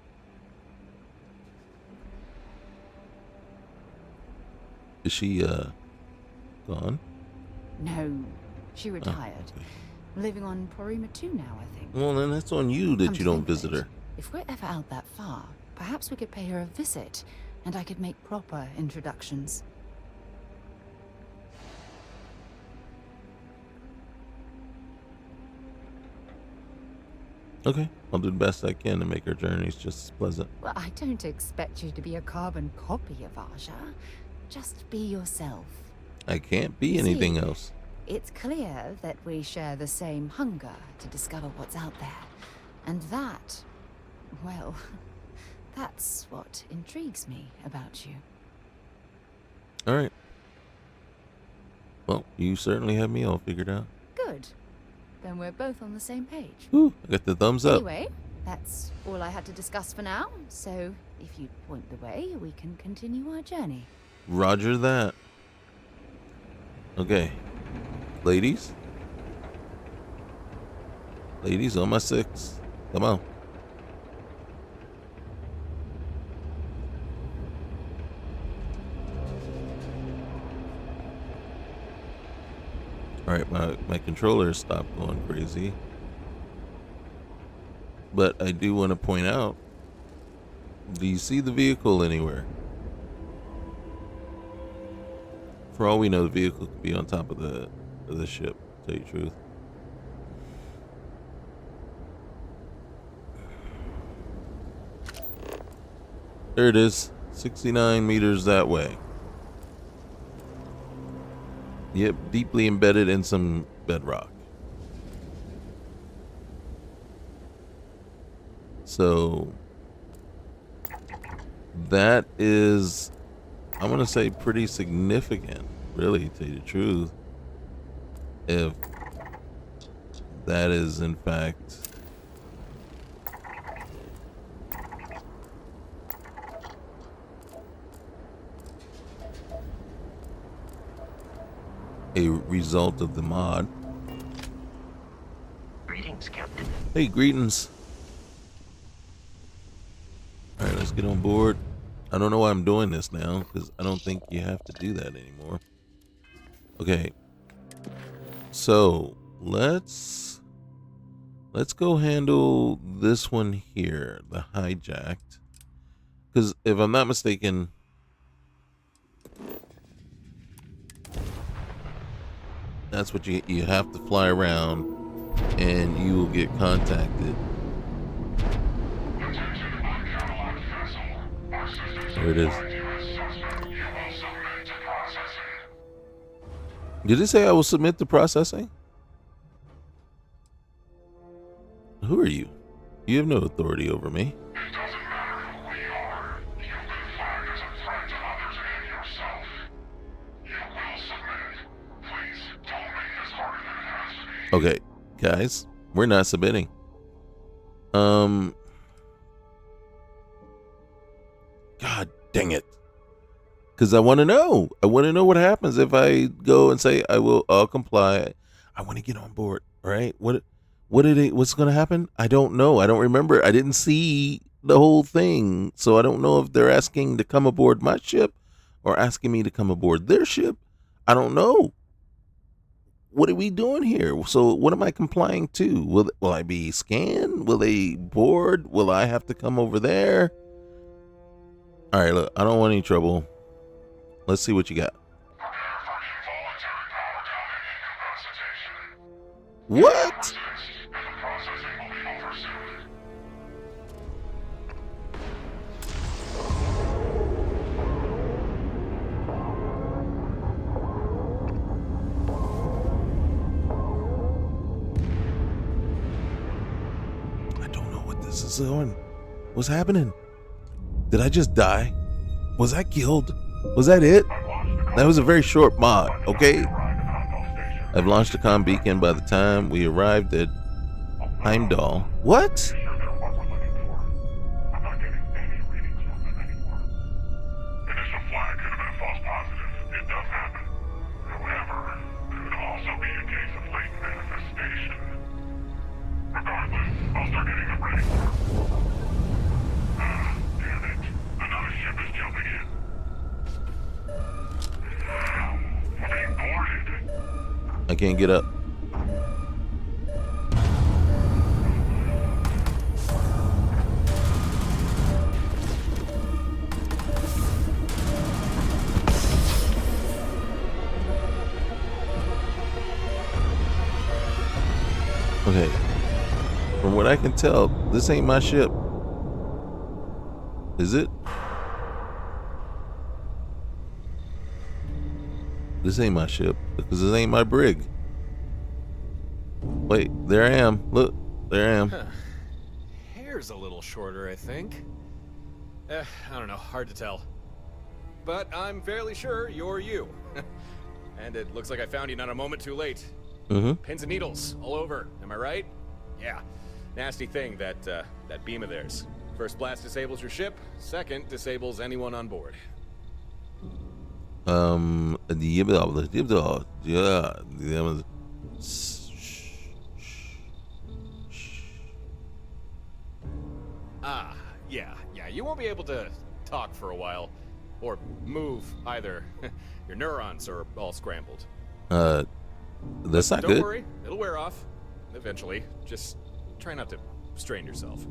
Is she, gone? No, she Oh, retired. okay. Living on Porima 2 now, I think. Well, then that's on you that Come you to don't think of visit it, her. If we're ever out that far, perhaps we could pay her a visit, and I could make proper introductions. Okay, I'll do the best I can to make our journeys just as pleasant. Well, I don't expect you to be a carbon copy of Aja. Just be yourself. I can't be You anything see, else. It's clear that we share the same hunger to discover what's out there. And that, well, that's what intrigues me about you. All right. Well, you certainly have me all figured out. Good. Then we're both on the same page. Woo, I got the thumbs up. Anyway, that's all I had to discuss for now. So, if you point the way, we can continue our journey. Roger that. Okay. Ladies. Ladies on my 6. Come on. Alright, my controller stopped going crazy. But I do want to point out Do you see the vehicle anywhere? For all we know, the vehicle could be on top of the ship, to tell you the truth. There it is. 69 meters that way. Yep, deeply embedded in some bedrock. So that is, I'm going to say, pretty significant, really, to tell you the truth. If that is, in fact, a result of the mod. Greetings, Captain. Hey, greetings. All right, let's get on board. I don't know why I'm doing this now, because I don't think you have to do that anymore. Okay. So let's go handle this one here, the hijacked. Because if I'm not mistaken, that's what you have to fly around, and you will get contacted. There it is. Did it say I will submit to processing? Who are you? You have no authority over me. Okay, guys, we're not submitting. God dang it. Because I want to know. I want to know what happens if I go and say I'll comply. I want to get on board, right? What's going to happen? I don't know. I don't remember. I didn't see the whole thing. So I don't know if they're asking to come aboard my ship or asking me to come aboard their ship. I don't know. What are we doing here? So what am I complying to? Will I be scanned? Will they board? Will I have to come over there? All right, look, I don't want any trouble. Let's see what you got. What? I don't know what this is on. What's happening? Did I just die? Was I killed? Was that it? That was a very short mod, okay? I've launched a comm beacon by the time we arrived at Heimdall. What? I can't get up. Okay. From what I can tell, this ain't my ship. Is it? This ain't my ship because this ain't my brig. Wait, there I am. Look, there I am. Huh. Hair's a little shorter, I think. I don't know, hard to tell. But I'm fairly sure you're you. And it looks like I found you not a moment too late. Pins and needles all over, am I right? Yeah, nasty thing, that beam of theirs. First blast disables your ship, second disables anyone on board. Yeah, you won't be able to talk for a while. Or move, either. Your neurons are all scrambled. That's not good. Don't worry, it'll wear off. Eventually. Just try not to strain yourself.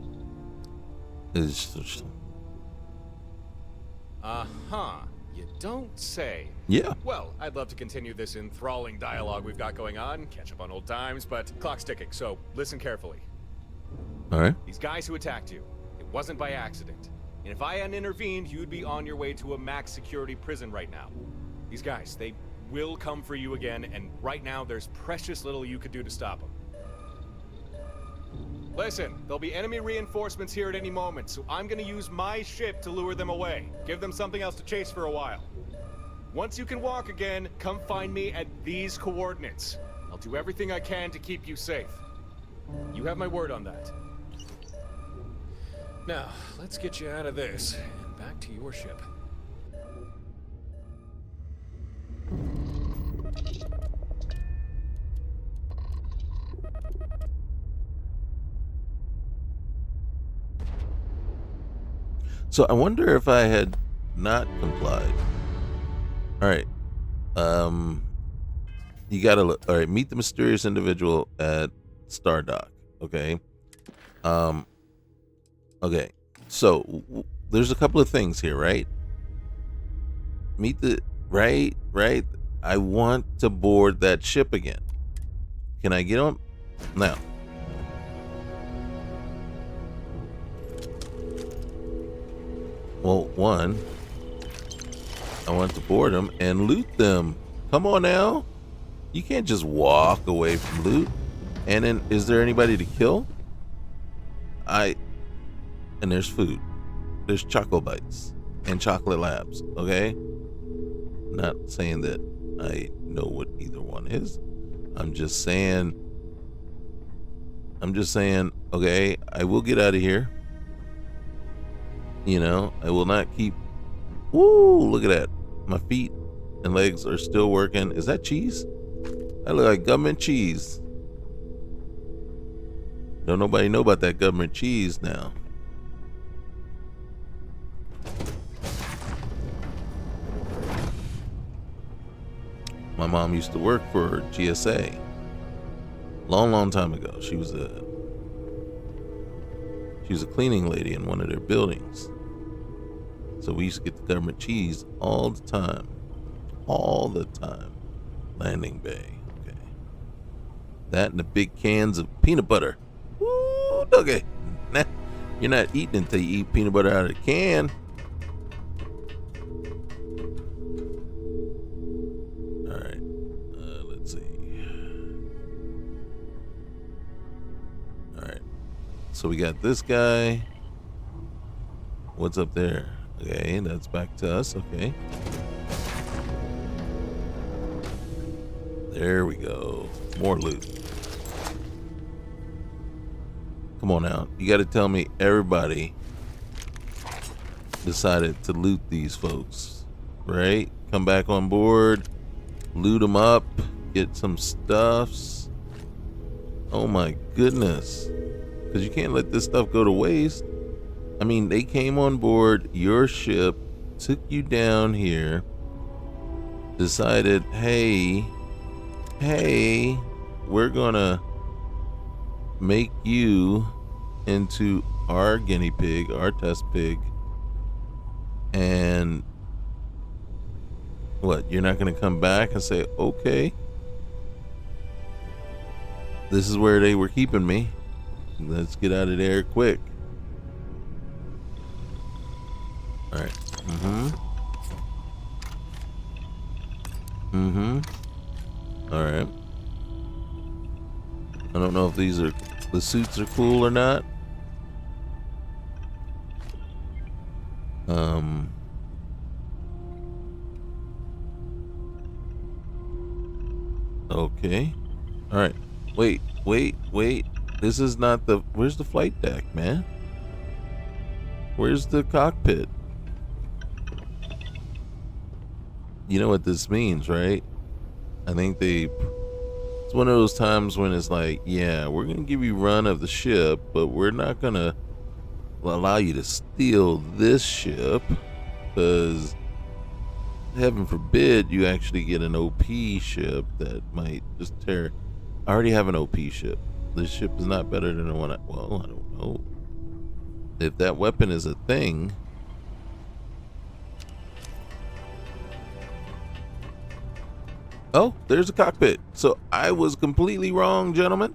Uh-huh. You don't say. Yeah. Well, I'd love to continue this enthralling dialogue we've got going on, catch up on old times, but clock's ticking, so listen carefully. All right. These guys who attacked you, it wasn't by accident. And if I hadn't intervened, you'd be on your way to a max security prison right now. These guys, they will come for you again, and right now there's precious little you could do to stop them. Listen, there'll be enemy reinforcements here at any moment, so I'm gonna use my ship to lure them away. Give them something else to chase for a while. Once you can walk again, come find me at these coordinates. I'll do everything I can to keep you safe. You have my word on that. Now, let's get you out of this and back to your ship. So I wonder if I had not complied. All right. You gotta look. All right. Meet the mysterious individual at Stardock. Okay. Okay. So there's a couple of things here, right? Meet the right. I want to board that ship again. Can I get on now? Well, one, I want to board them and loot them. Come on now. You can't just walk away from loot. And then, is there anybody to kill? And there's food. There's Choco Bites and Chocolate Labs, okay? Not saying that I know what either one is. I'm just saying, okay, I will get out of here. You know, I will not keep. Woo! Look at that. My feet and legs are still working. Is that cheese? I look like government cheese. Don't nobody know about that government cheese now. My mom used to work for GSA. Long time ago. She was a cleaning lady in one of their buildings. So we used to get the government cheese all the time. All the time. Landing Bay. Okay. That and the big cans of peanut butter. Woo, doggy. Nah, you're not eating until you eat peanut butter out of the can. Alright. Let's see. Alright. So we got this guy. What's up there? Okay, that's back to us. Okay. There we go. More loot. Come on now. You got to tell me everybody decided to loot these folks, right? Come back on board, loot them up, get some stuffs. Oh my goodness. Because you can't let this stuff go to waste. I mean, they came on board your ship, took you down here, decided, hey, we're gonna make you into our guinea pig, our test pig. And what, you're not gonna come back and say, okay, this is where they were keeping me, let's get out of there quick. All right. All right. I don't know if the suits are cool or not. Okay. All right. Wait. This is not the. Where's the flight deck, man? Where's the cockpit? You know what this means, right? I think it's one of those times when it's like, yeah, we're going to give you run of the ship, but we're not going to allow you to steal this ship, because heaven forbid you actually get an OP ship that might just tear. I already have an OP ship. This ship is not better than the one I don't know. If that weapon is a thing, Oh, there's a cockpit. So I was completely wrong, gentlemen.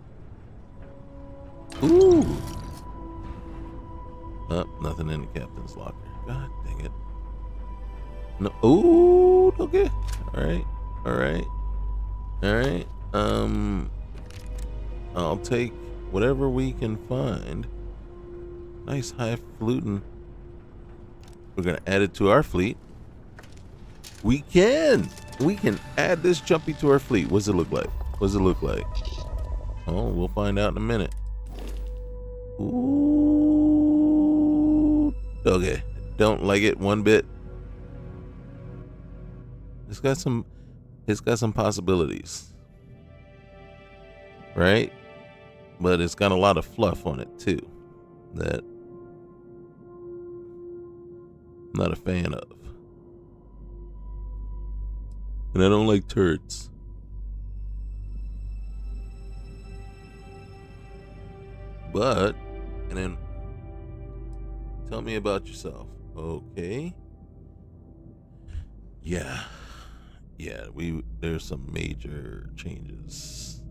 Ooh. Oh, nothing in the captain's locker. God dang it. No. Ooh, okay. All right. All right. All right. I'll take whatever we can find. Nice highfalutin. We're gonna add it to our fleet. We can add this jumpy to our fleet. What's it look like? What's it look like? Oh, we'll find out in a minute. Ooh. Okay. Don't like it one bit. It's got some possibilities. Right? But it's got a lot of fluff on it too. That I'm not a fan of. And I don't like turds. But, and then tell me about yourself. Okay. Yeah. Yeah, there's some major changes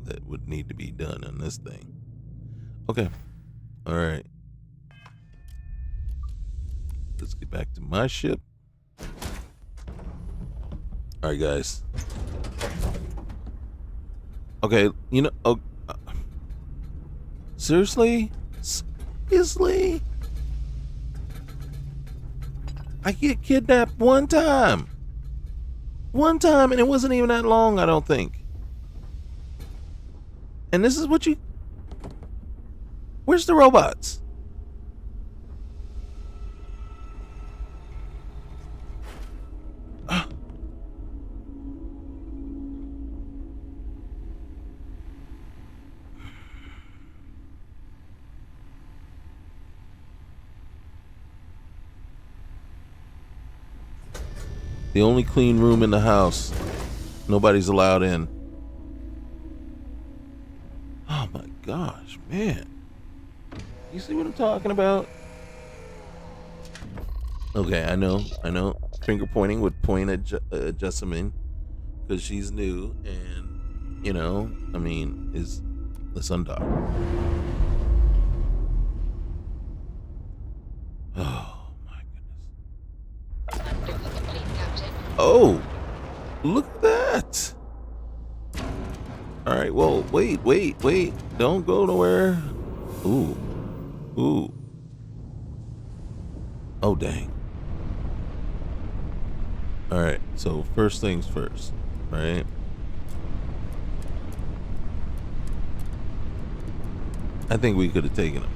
that would need to be done on this thing. Okay. All right. Let's get back to my ship. All right, guys. Okay, you know, seriously? Seriously? I get kidnapped one time. One time, and it wasn't even that long, I don't think. And this is what you... Where's the robots? The only clean room in the house. Nobody's allowed in. Oh my gosh, man. You see what I'm talking about? Okay, I know. Finger pointing would point at Jessamine because she's new, and you know, I mean, let's undock. Oh my goodness. Oh, look at that. All right, well, wait. Don't go nowhere. Ooh. Oh, dang. All right, so first things first, right? I think we could have taken him.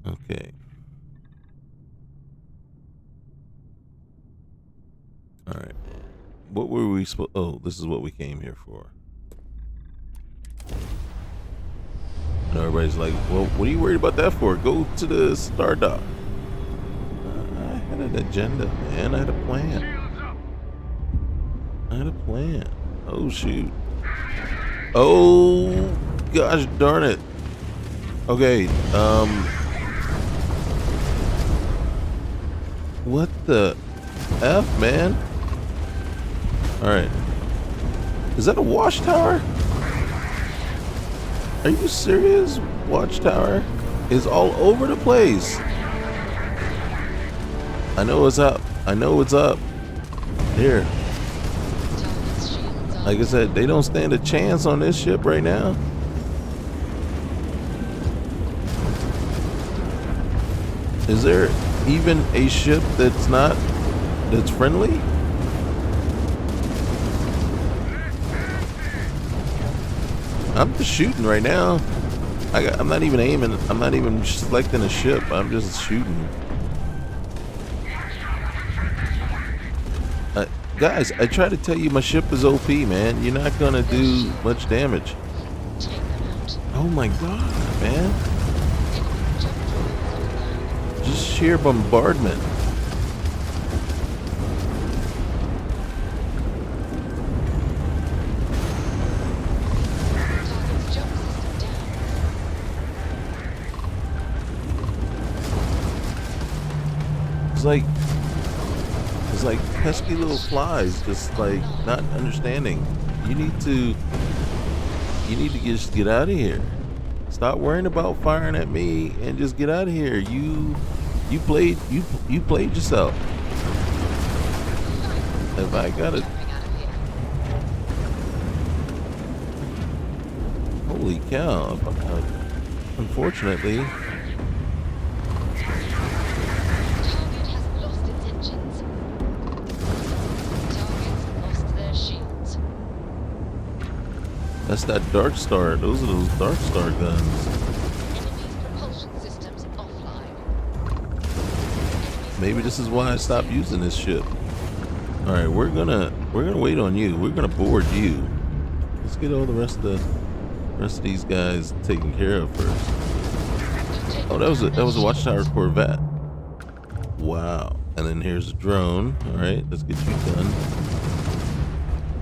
Okay. All right. What were we supposed... Oh, this is what we came here for. And everybody's like, well, what are you worried about that for? Go to the Star Dock. I had an agenda, man. I had a plan. Oh, shoot. Oh, gosh darn it. Okay, what the F, man? Alright. Is that a Watchtower? Are you serious? Watchtower is all over the place. I know what's up. Here. Like I said, they don't stand a chance on this ship right now. Is there even a ship that's friendly? I'm just shooting right now. I'm not even aiming. I'm not even selecting a ship. I'm just shooting. Guys, I try to tell you my ship is OP, man. You're not gonna do much damage. Oh my god, man. Just sheer bombardment. It's like pesky little flies, just like not understanding. You need to just get out of here. Stop worrying about firing at me and just get out of here. You played yourself. If I gotta, holy cow! Unfortunately. Target has lost its engines. Targets lost their shields. That's that Dark Star. Those are those Dark Star guns. Enemy's propulsion systems offline. Maybe this is why I stopped using this ship. All right, we're gonna wait on you. We're gonna board you. Let's get all the rest of these guys taken care of first. Oh, that was a Watchtower Corvette. Wow. And then here's a drone. All right, let's get you done.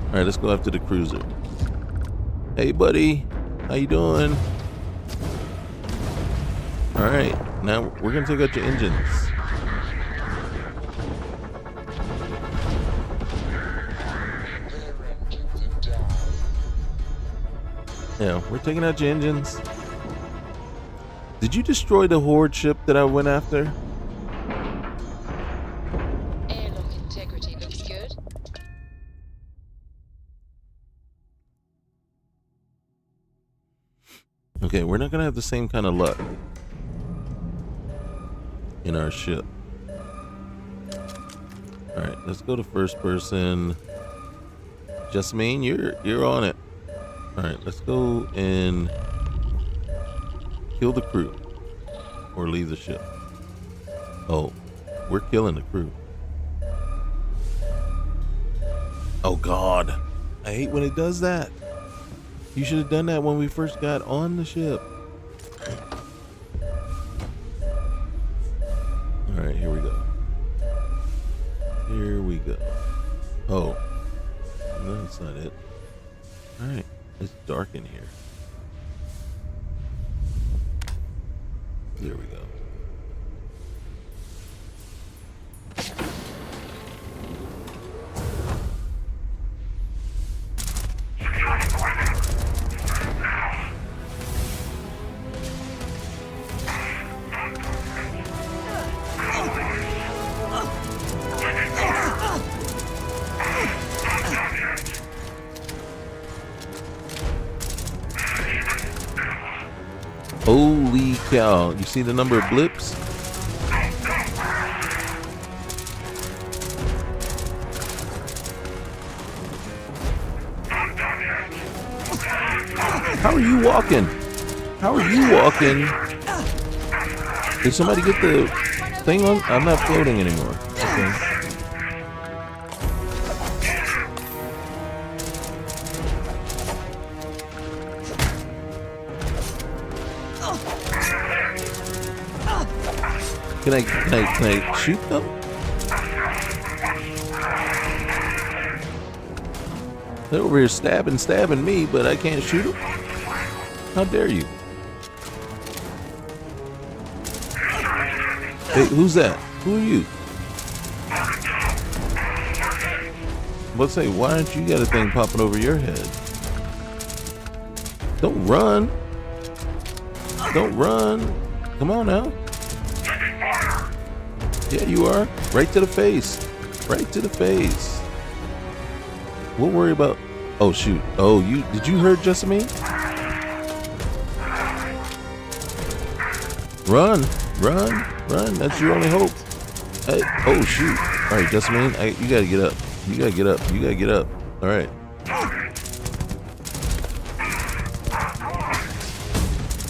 All right, let's go after the cruiser. Hey, buddy, how you doing? All right, now we're gonna take out your engines. Yeah, we're taking out your engines. Did you destroy the Horde ship that I went after? Airlock integrity looks good. Okay, we're not gonna have the same kind of luck in our ship. All right, let's go to first person. Jasmine, you're on it. All right, let's go and kill the crew or leave the ship. Oh, we're killing the crew. Oh God, I hate when it does that. You should have done that when we first got on the ship. All right, here we go. Here we go. Oh, no, that's not it. All right, it's dark in here. There we go. Holy cow, you see the number of blips? How are you walking? How are you walking? Did somebody get the thing on? I'm not floating anymore. Okay. Can I shoot them? They're over here stabbing me, but I can't shoot them? How dare you? Hey, who's that? Who are you? Let's say, why aren't you got a thing popping over your head? Don't run. Don't run. Come on now. Yeah, you are. Right to the face. Right to the face. We'll worry about... Oh, shoot. Oh, did you hurt Jessamine? Run. Run. Run. That's your only hope. Hey. Oh, shoot. All right, Jessamine, you got to get up. You got to get up. You got to get up. All right.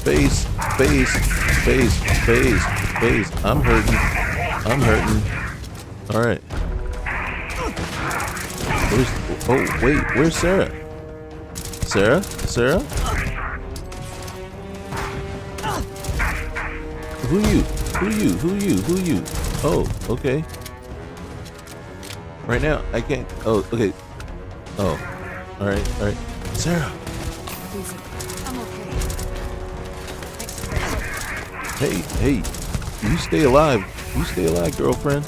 Face. Face. Face. Face. Face. I'm hurting. I'm hurting. All right. Where's Sarah? Sarah? Sarah? Who you? Who you? Who you? Who you? Oh, okay. Right now, I can't. Oh, okay. Oh, all right, all right. Sarah. I'm okay. Hey, you stay alive. You stay alive, girlfriend.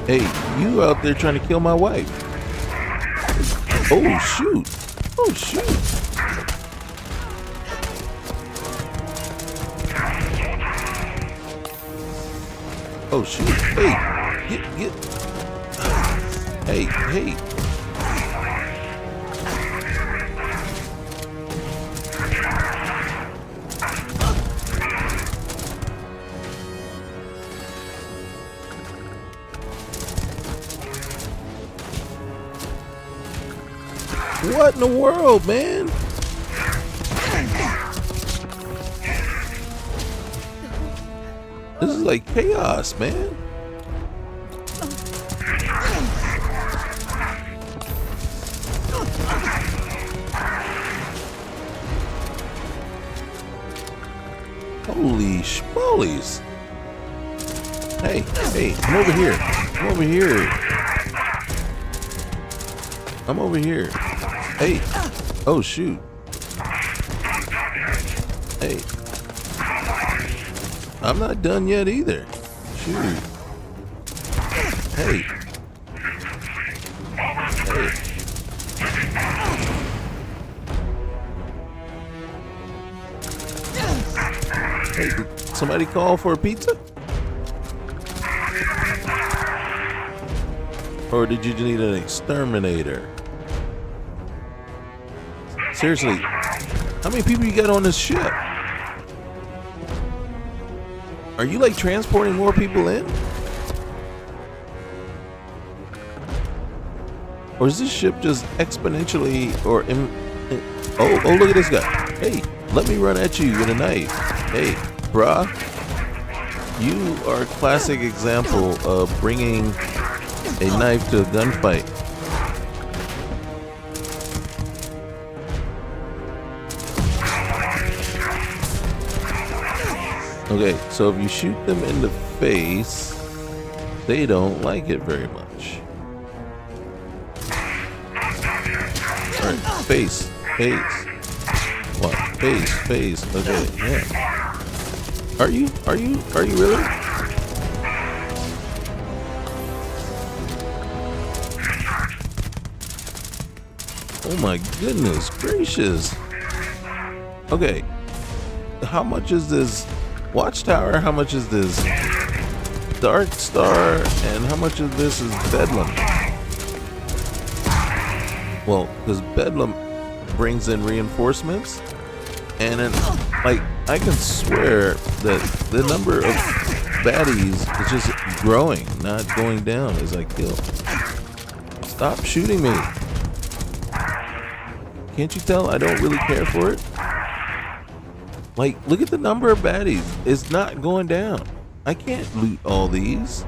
Hey, you out there trying to kill my wife. Oh, shoot. Oh, shoot. Oh, shoot. Hey, get. Hey. What in the world, man? This is like chaos, man. Holy schmolies. Hey, I'm over here. I'm over here. Hey. Oh, shoot. Hey. I'm not done yet either. Shoot. Hey. Hey, did somebody call for a pizza? Or did you need an exterminator? Seriously, how many people you got on this ship? Are you like transporting more people in? Or is this ship just exponentially oh, look at this guy. Hey, let me run at you with a knife. Hey, brah. You are a classic example of bringing a knife to a gunfight. Okay, so if you shoot them in the face, they don't like it very much. All right, face. What? Face. Okay, yeah. Are you really? Oh my goodness gracious. Okay, how much is this Watchtower? How much is this Dark Star? And how much of this is Bedlam? Well, because Bedlam brings in reinforcements, and then, like, I can swear that the number of baddies is just growing, not going down as I kill. Stop shooting me. Can't you tell I don't really care for it? Like, look at the number of baddies. It's not going down. I can't loot all these.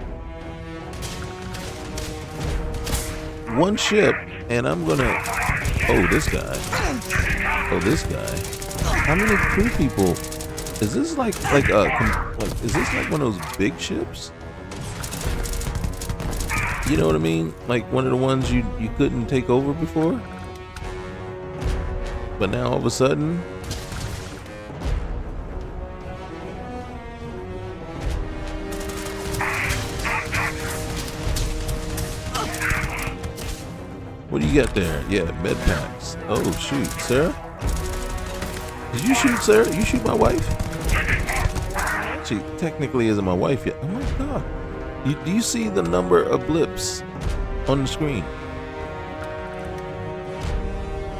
One ship, and I'm gonna... Oh, this guy. Oh, this guy. How many crew people? Is this like is this like one of those big ships? You know what I mean? Like one of the ones you couldn't take over before? But now all of a sudden... What do you got there? Yeah, med packs. Oh, shoot, Sarah? Did you shoot Sarah? You shoot my wife? She technically isn't my wife yet. Oh my god. Do you see the number of blips on the screen?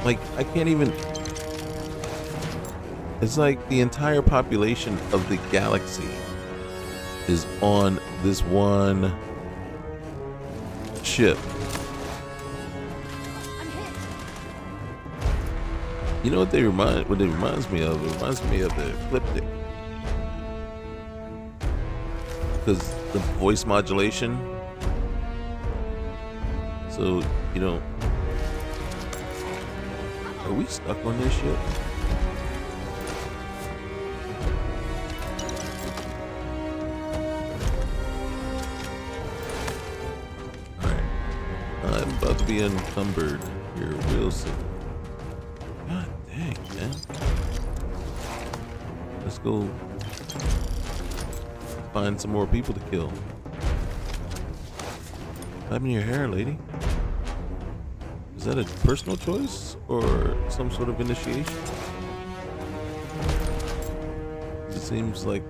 Like, I can't even... It's like the entire population of the galaxy is on this one ship. You know what it reminds me of? It reminds me of the Ecliptic. Because the voice modulation. So, you know. Are we stuck on this ship? Alright. I'm about to be encumbered here real soon. God dang, man. Let's go. find some more people to kill. What happened to your hair, lady? Is that a personal choice or some sort of initiation? It seems like,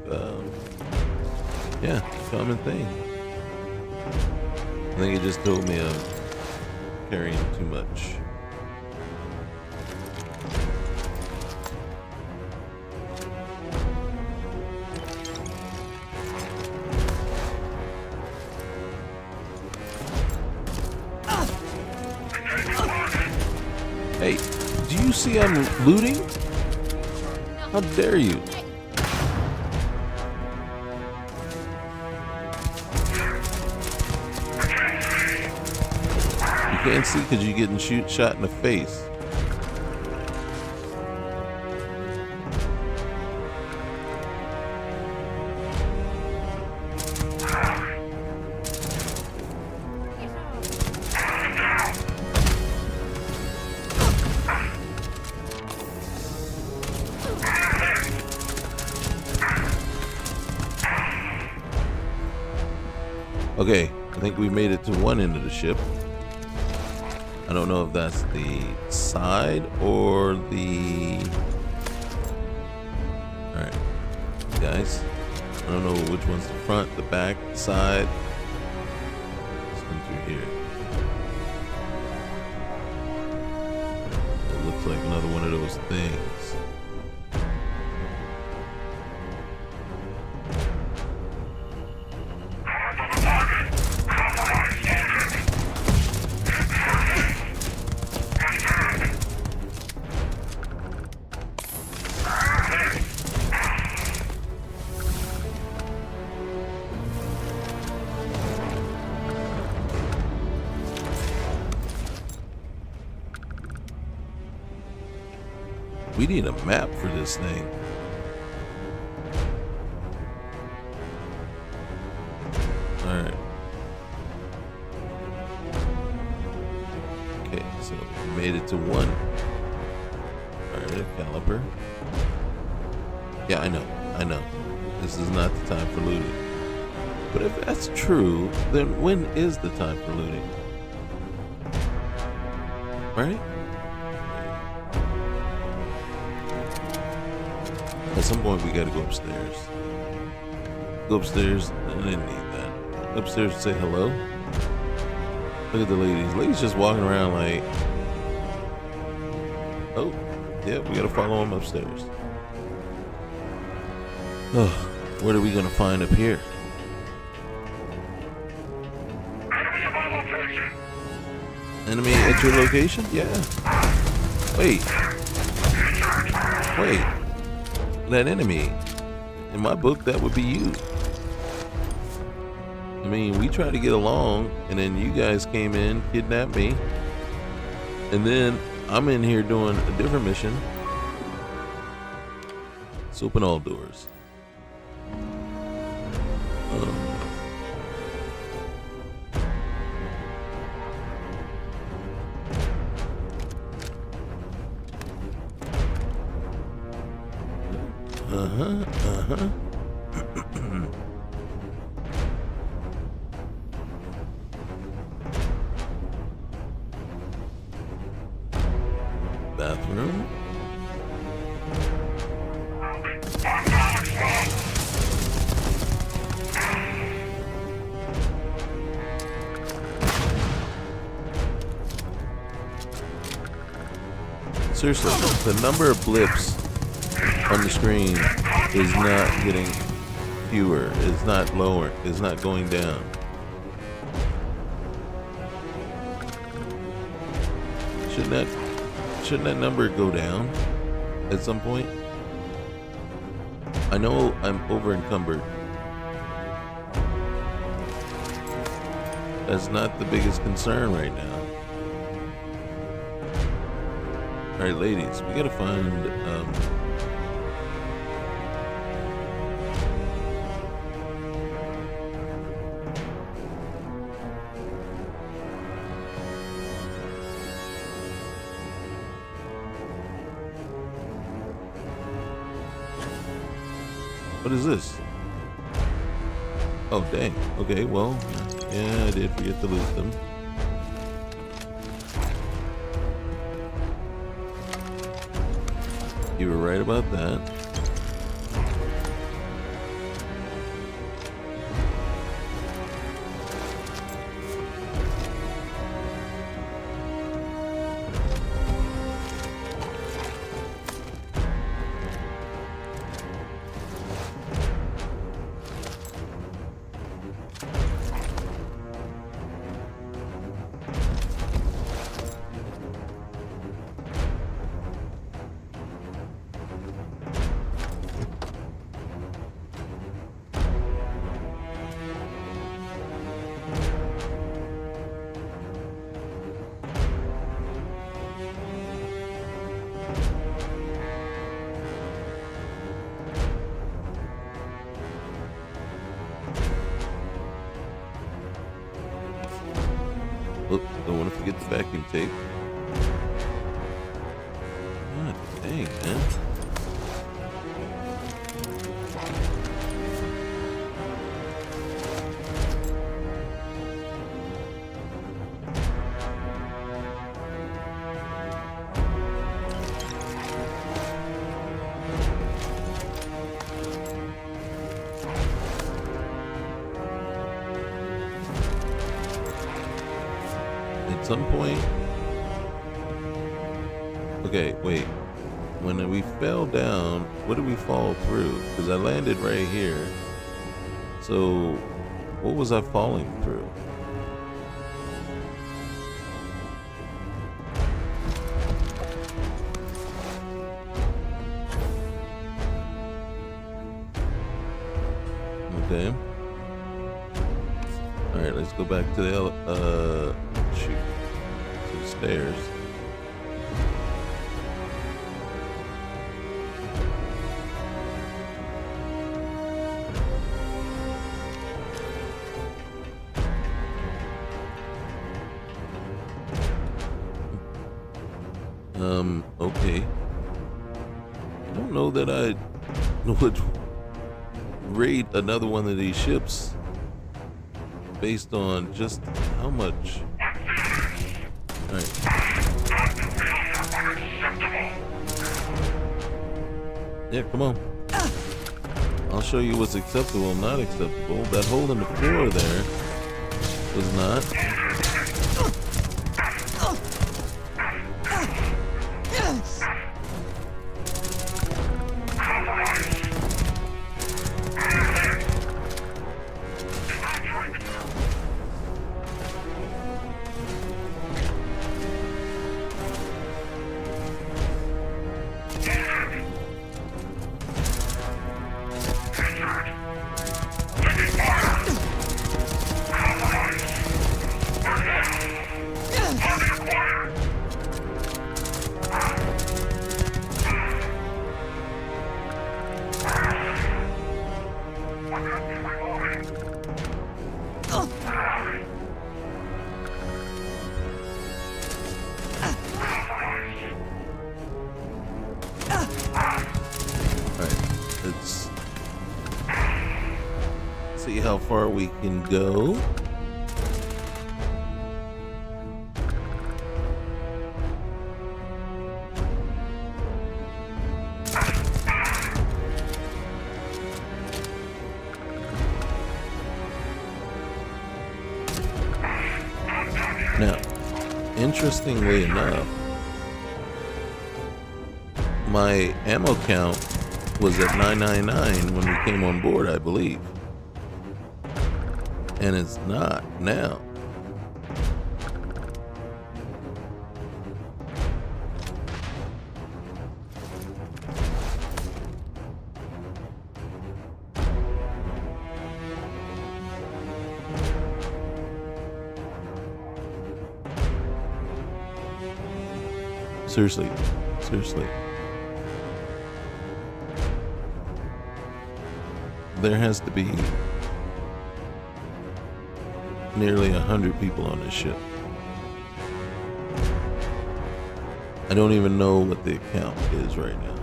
yeah, common thing. I think it just told me I'm carrying too much. Hey, do you see I'm looting? How dare you? You can't see because you're getting shot in the face. Okay, I think we made it to one end of the ship. I don't know if that's the side or the... Alright, guys. I don't know which one's the front, the back, the side. Let's come through here. It looks like another one of those things. We need a map for this thing. Alright. Okay, so we made it to one. Alright, caliper. Yeah, I know. This is not the time for looting. But if that's true, then when is the time for looting? Right? At some point we gotta go upstairs. Go upstairs, I didn't need that. Go upstairs and say hello. Look at the ladies. Ladies just walking around like, oh, yeah, we gotta follow them upstairs. Oh, what are we gonna find up here? Enemy at your location? Yeah. Wait. That enemy, in my book, that would be you. I mean, we tried to get along, and then you guys came in, kidnapped me, and then I'm in here doing a different mission. Let's open all doors. Bathroom. Seriously, the number of blips on the screen is not getting fewer. It's not lower. It's not going down. Shouldn't that number go down at some point? I know I'm over encumbered. That's not the biggest concern right now. All right, ladies, we gotta find what is this? Oh, dang. Okay, well, yeah, I did forget to loot them. You were right about that. Oh, don't want to forget the vacuum tape. God dang, man. At some point, okay, wait, when we fell down, what did we fall through? Because I landed right here, so what was I falling through? Okay, all right, let's go back to the shoot, to the stairs. Okay. I don't know that I would raid another one of these ships based on just how much. Alright. Yeah, come on. I'll show you what's acceptable and not acceptable. That hole in the floor there was not. See how far we can go. Now, interestingly enough, my ammo count was at 999 when we came on board, I believe. And it's not now. Seriously. There has to be nearly 100 people on this ship. I don't even know what the count is right now.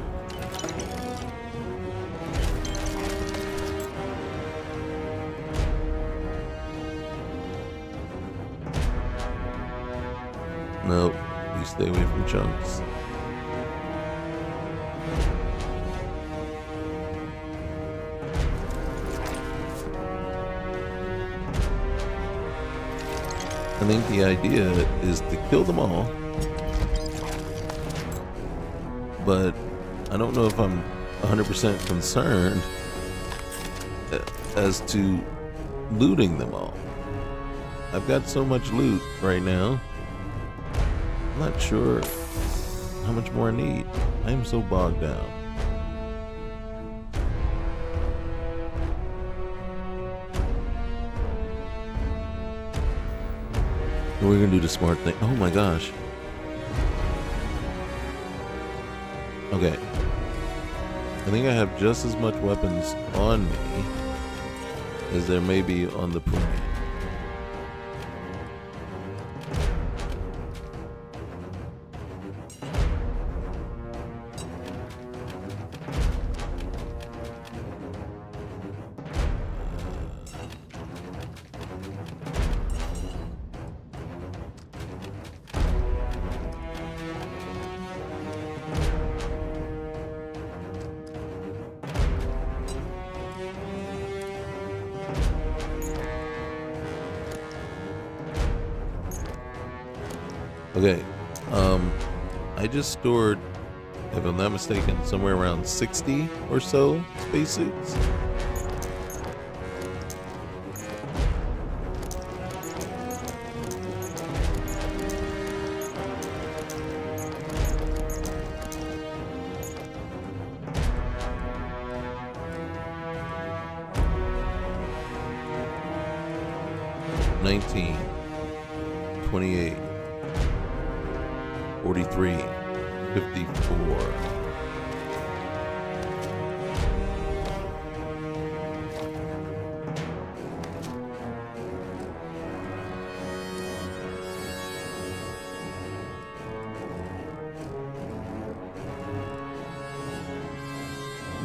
Nope. We stay away from chunks. I think the idea is to kill them all, but I don't know if I'm 100% concerned as to looting them all. I've got so much loot right now. I'm not sure how much more I need. I am so bogged down. We're gonna do the smart thing. Oh my gosh. Okay. I think I have just as much weapons on me as there may be on the prey. Okay, I just stored, if I'm not mistaken, somewhere around 60 or so spacesuits. $19, $28. 43, 54.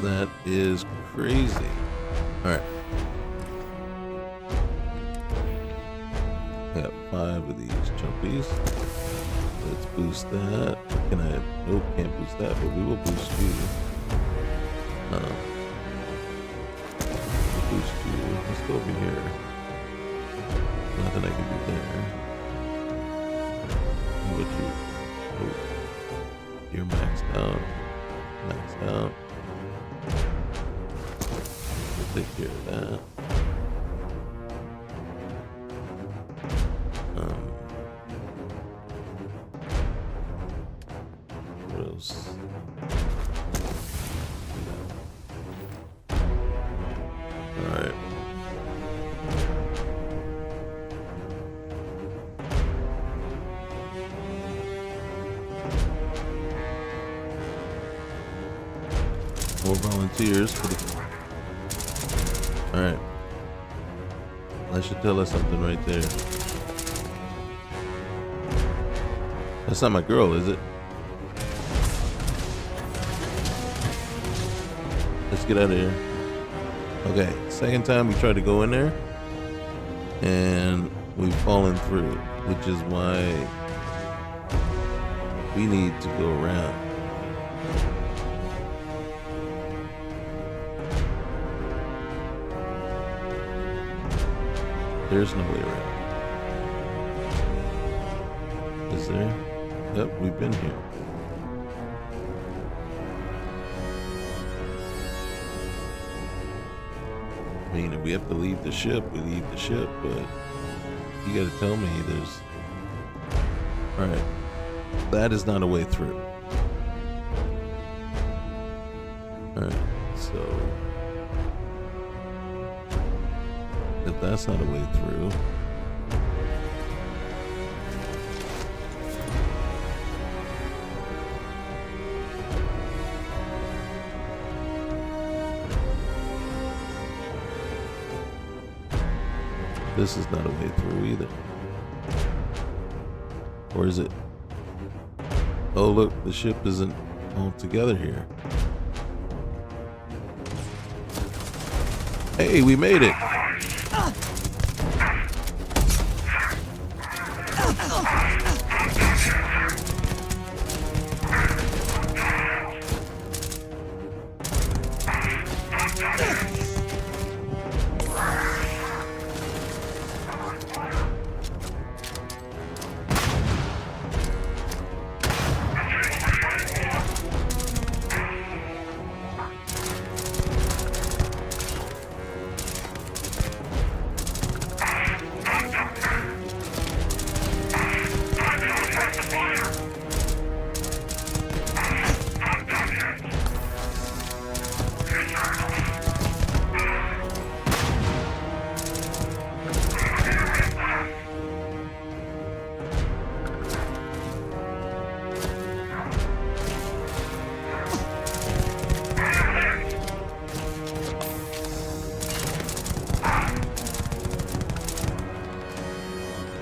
That is crazy. All right. I got 5 of these chumpies. Let's boost that. Can I? Nope, can't boost that, but we will boost you. We'll boost you. Let's go over here. Nothing I can do there. What you? Oh, you're maxed out. Maxed out. We'll take care of that. Alright. More volunteers for the... Alright. That should tell us something right there. That's not my girl, is it? Let's get out of here. Okay, second time we tried to go in there and we've fallen through, which is why we need to go around. There's no way around. Is there? Yep, we've been here. I mean, if we have to leave the ship, we leave the ship, but you gotta tell me there's... Alright. That is not a way through. Alright, so... if that's not a way through... this is not a way through either. Or is it? Oh look, the ship isn't all together here. Hey, we made it!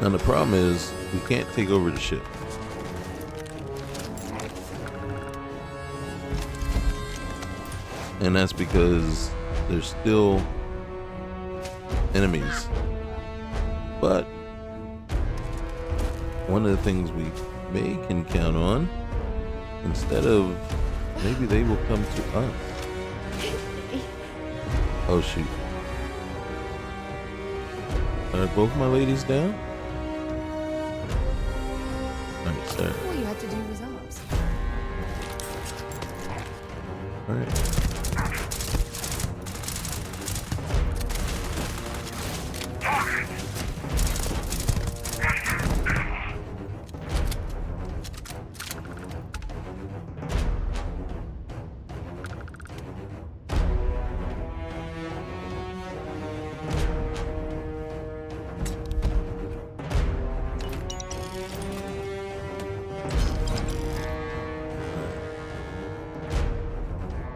And the problem is, we can't take over the ship. And that's because there's still enemies. But one of the things we can count on, instead of maybe they will come to us. Oh shoot. Are both my ladies down? Alright, sir. All you had to do was ask. Alright.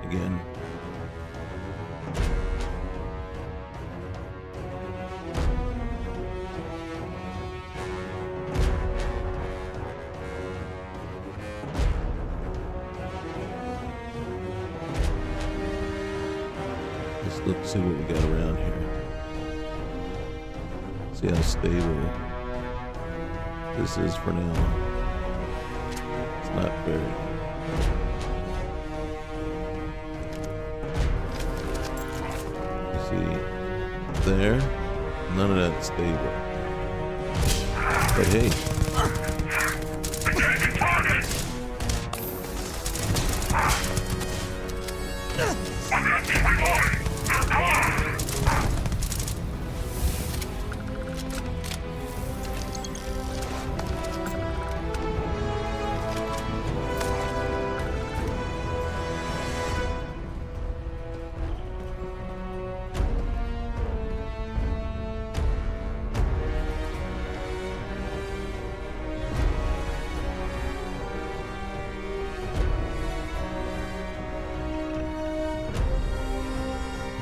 Again. Let's look, see what we got around here. See how stable this is for now. It's not very. See, there, none of that's stable. But hey.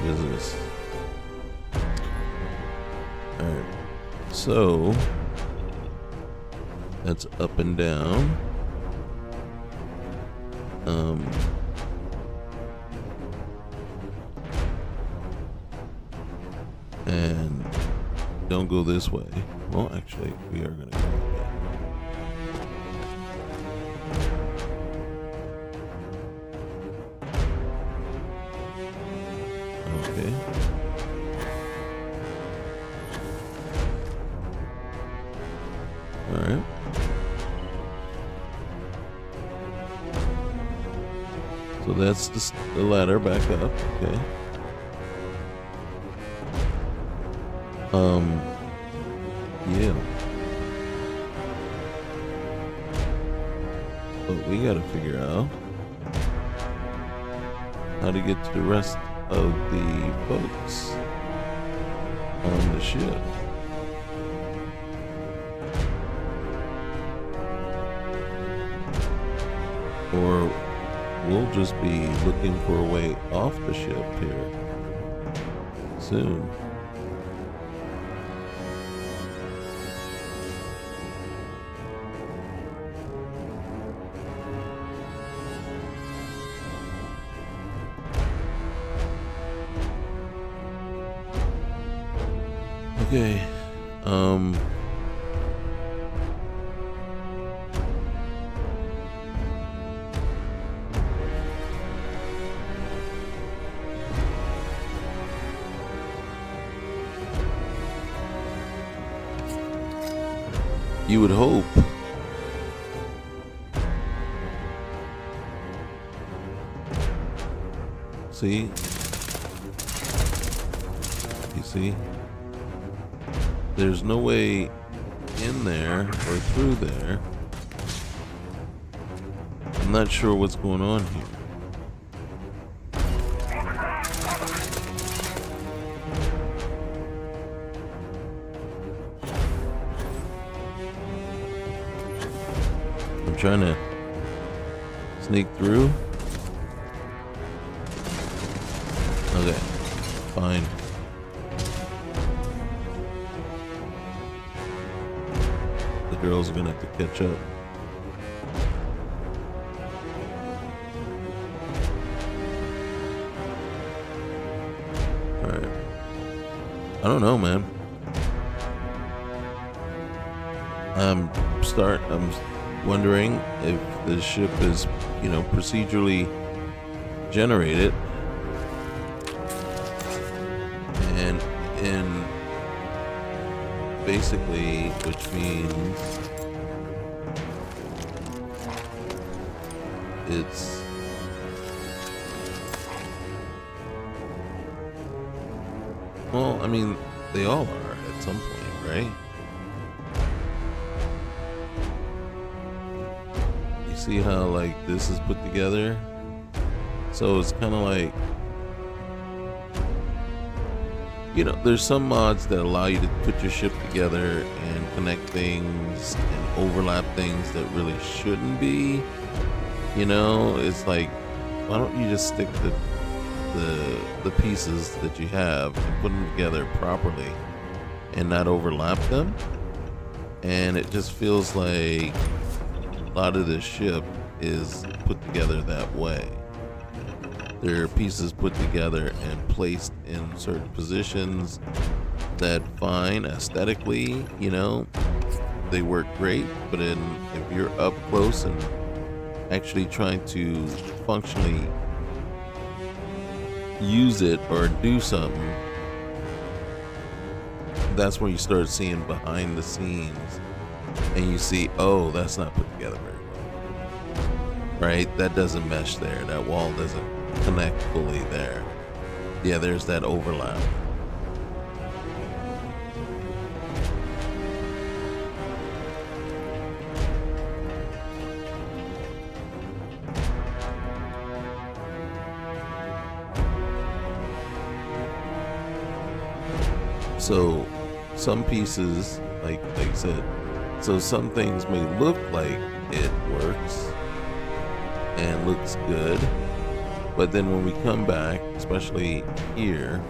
What is this? Alright. So that's up and down. And don't go this way. Well, actually, we are going to go that way. Okay. All right. So that's the ladder back up. Okay. Yeah. But we got to figure out how to get to the rest of the folks on the ship. Or we'll just be looking for a way off the ship here soon. Okay, you would hope see, you see, there's no way in there or through there. I'm not sure what's going on here. I'm trying to sneak through. Okay, fine. girls are gonna have to catch up. All right. I don't know, man. I'm wondering if the ship is, you know, procedurally generated and in basically, which means it's well, I mean, they all are at some point, right? You see how like this is put together? So it's kind of like, you know, there's some mods that allow you to put your ship together and connect things and overlap things that really shouldn't be. You know, it's like, why don't you just stick the pieces that you have and put them together properly and not overlap them? And it just feels like a lot of this ship is put together that way. There are pieces put together and placed in certain positions that, fine, aesthetically, you know, they work great, but then if you're up close and actually trying to functionally use it or do something, that's when you start seeing behind the scenes and you see, oh, that's not put together very well, right? That doesn't mesh there. That wall doesn't connect fully there. Yeah, there's that overlap. So some pieces, like I said, so some things may look like it works and looks good, but then when we come back, especially here,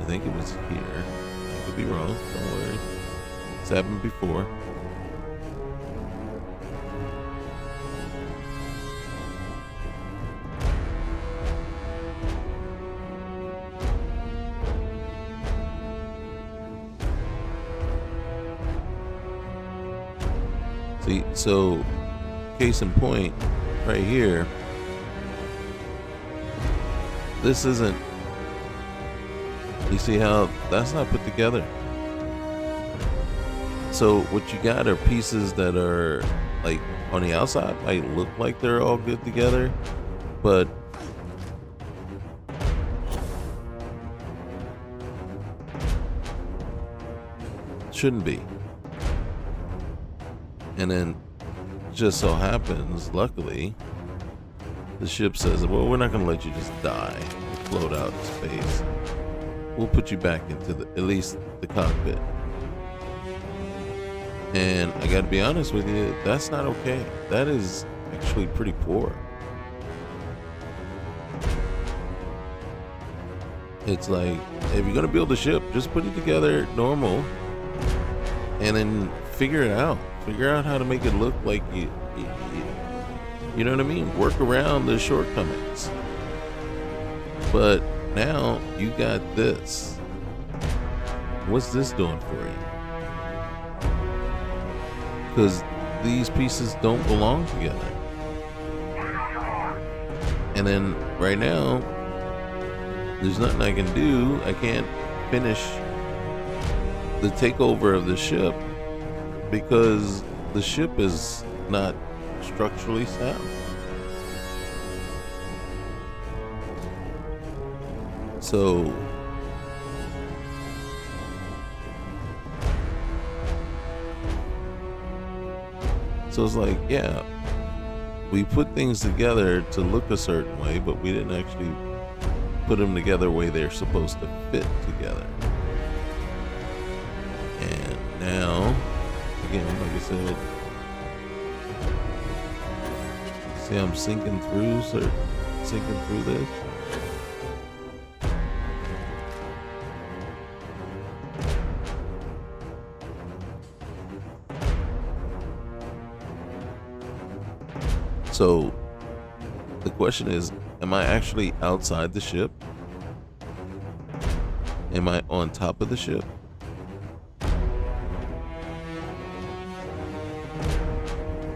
I think it was here, I could be wrong, don't worry, it's happened before. See, so case in point, right here, this isn't, you see how that's not put together? So what you got are pieces that are like on the outside might look like they're all good together, but shouldn't be. And then just so happens, luckily, the ship says, well, we're not going to let you just die, float out in space. We'll put you back into at least the cockpit. And I got to be honest with you, that's not okay. That is actually pretty poor. It's like, if you're going to build a ship, just put it together normal and then figure it out. Figure out how to make it look like you know what I mean? Work around the shortcomings. But now you got this. What's this doing for you? Because these pieces don't belong together. And then right now, there's nothing I can do. I can't finish the takeover of the ship because the ship is not structurally sound. So it's like, yeah, we put things together to look a certain way, but we didn't actually put them together the way they're supposed to fit together. And now, again, like I said, see I'm sinking through this. So the question is, am I actually outside the ship? Am I on top of the ship?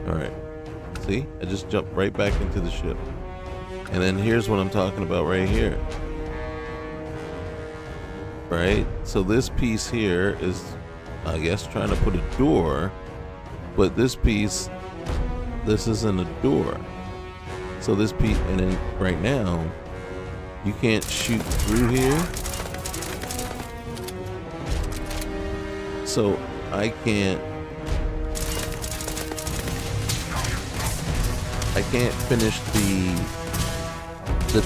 Alright. See? I just jumped right back into the ship. And then here's what I'm talking about right here. Right? So this piece here is, I guess, trying to put a door. But this piece, this isn't a door. So this piece, and then right now, you can't shoot through here. So I can't finish the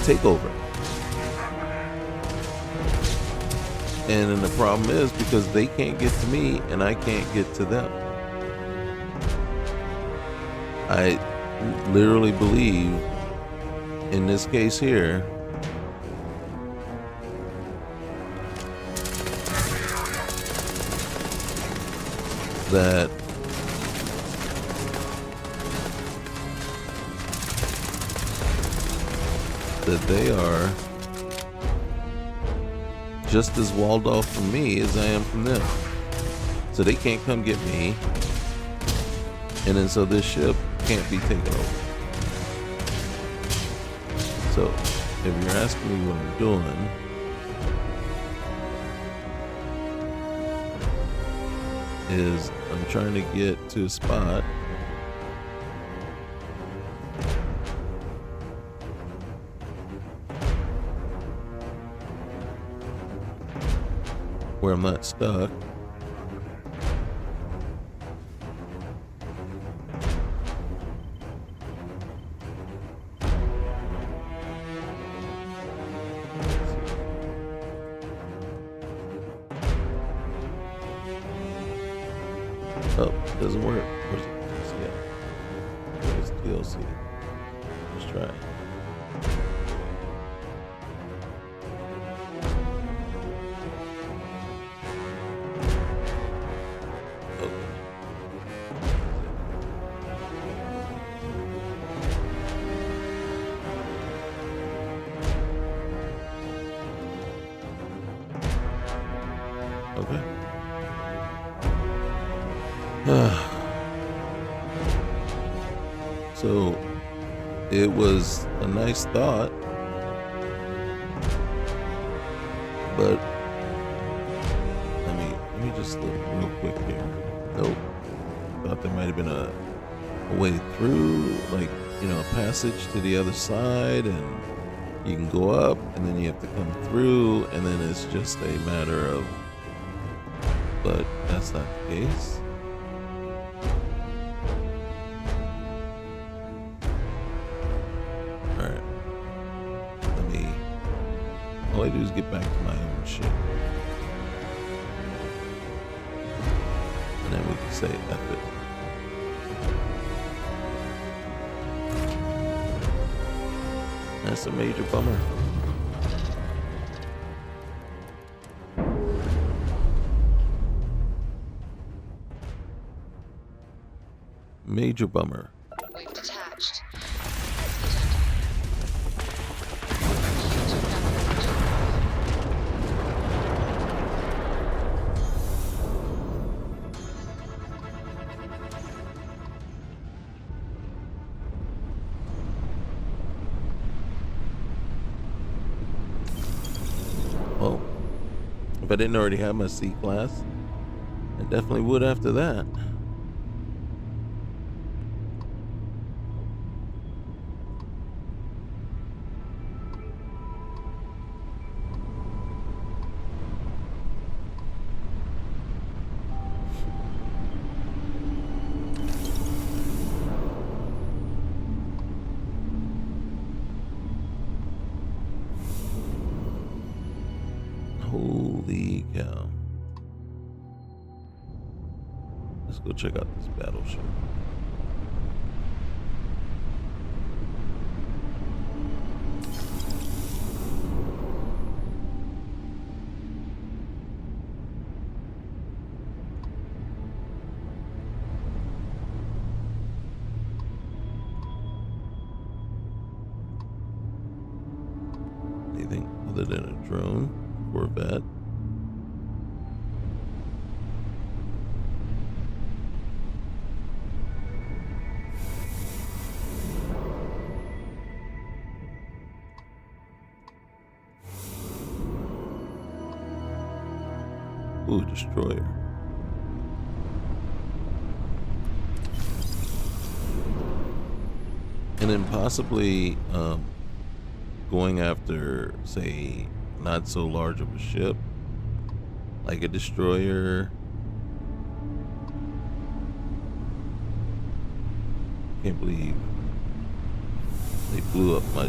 takeover. And then the problem is because they can't get to me and I can't get to them. I literally believe in this case here that they are just as walled off from me as I am from them. So they can't come get me. And then so this ship can't be taken over. So if you're asking me what I'm doing, is I'm trying to get to a spot where I'm not stuck. Oh, doesn't work. Where's it? Where's DLC? Let's try it. Okay. So it was a nice thought, but let me just look real quick here. Nope. Thought there might have been a way through, like, you know, a passage to the other side, and you can go up and then you have to come through, and then it's just a matter of, but that's not the case. All I do is get back to my own ship. And then we can say F it. That's a major bummer. Major bummer. We've detached. Well, if I didn't already have my C-Class, I definitely would after that. Holy cow. Let's go check out this battleship. other than a drone, Corvette. Ooh, destroyer. And then possibly going after, say, not so large of a ship, like a destroyer. Can't believe they blew up my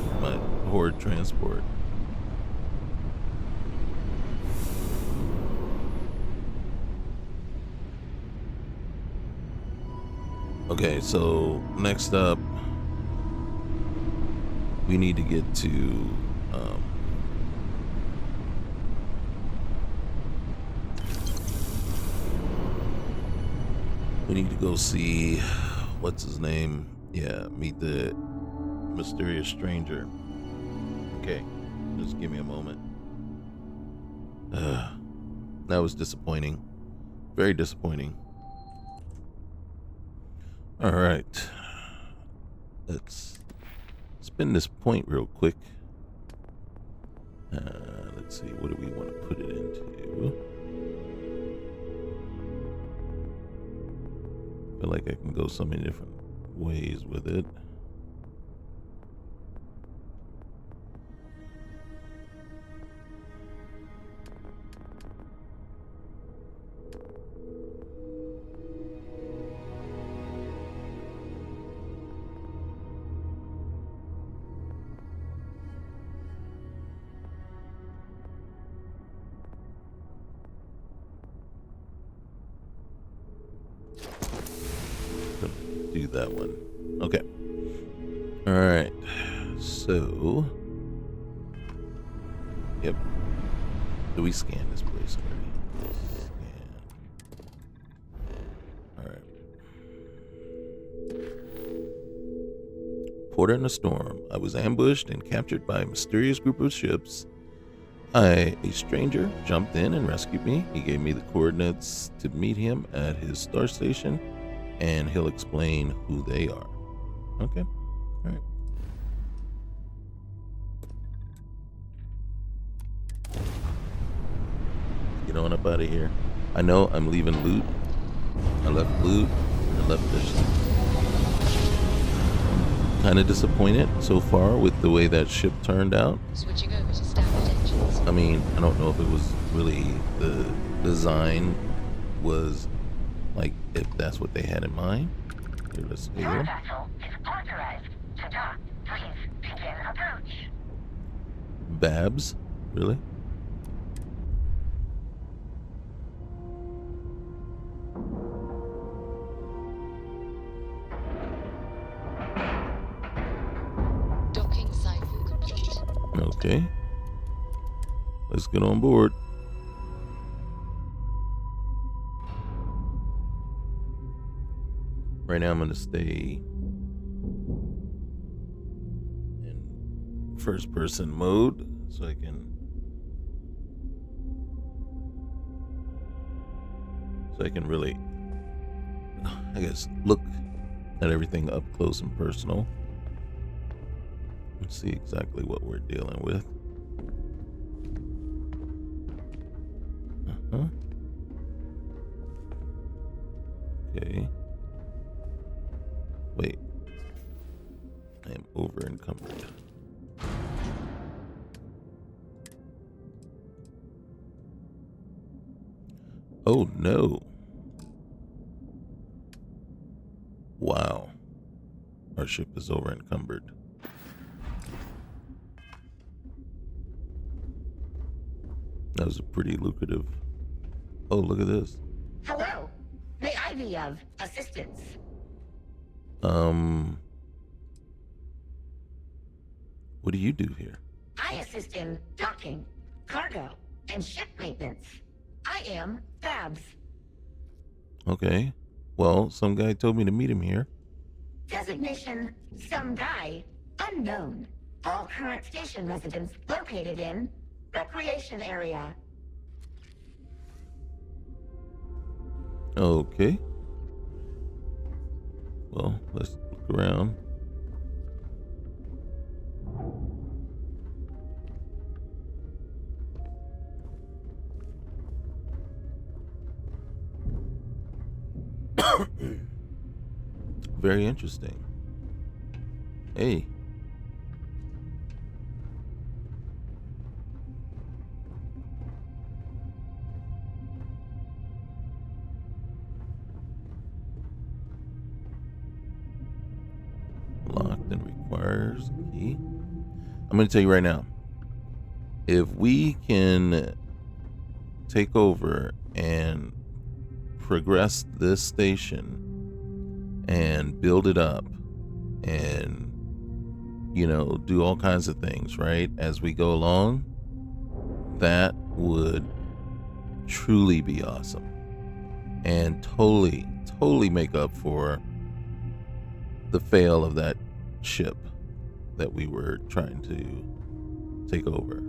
horde transport. Okay, so next up, we need to get to we need to go see what's his name. Yeah, meet the mysterious stranger. Okay, just give me a moment. That was disappointing. Very disappointing. All right, let's spin this point real quick. Let's see, what do we want to put it into? I feel like I can go so many different ways with it. Do that one. Okay. All right. So, yep. Do we scan this place already? Scan. All right. Port in a storm. I was ambushed and captured by a mysterious group of ships. A stranger, jumped in and rescued me. He gave me the coordinates to meet him at his star station, and he'll explain who they are. Okay. All right. Get on up out of here. I know I'm leaving loot. I left loot. I left this. Kind of disappointed so far with the way that ship turned out. Switching over to standard engines. I mean, I don't know if it was really the design was like, if that's what they had in mind. Here, let's see Your here. vessel is authorized to dock. Please begin approach. Babs? Really? Docking cycle complete. Okay. Let's get on board. Right now I'm going to stay in first person mode so I can really, I guess, look at everything up close and personal and see exactly what we're dealing with. Okay. Wait. I am over encumbered. Oh no. Wow. Our ship is over encumbered. That was a pretty lucrative. Oh, look at this. Hello. May I be of assistance? What do you do here? I assist in docking, cargo, and ship maintenance. I am Babs. Okay. Well, some guy told me to meet him here. Designation, some guy, unknown. All current station residents located in Recreation area. Okay. Well, let's look around. Very interesting. Hey. Locked and requires a key. I'm going to tell you right now. If we can take over and progress this station and build it up and, you know, do all kinds of things, right, as we go along, that would truly be awesome and totally make up for the fail of that ship that we were trying to take over.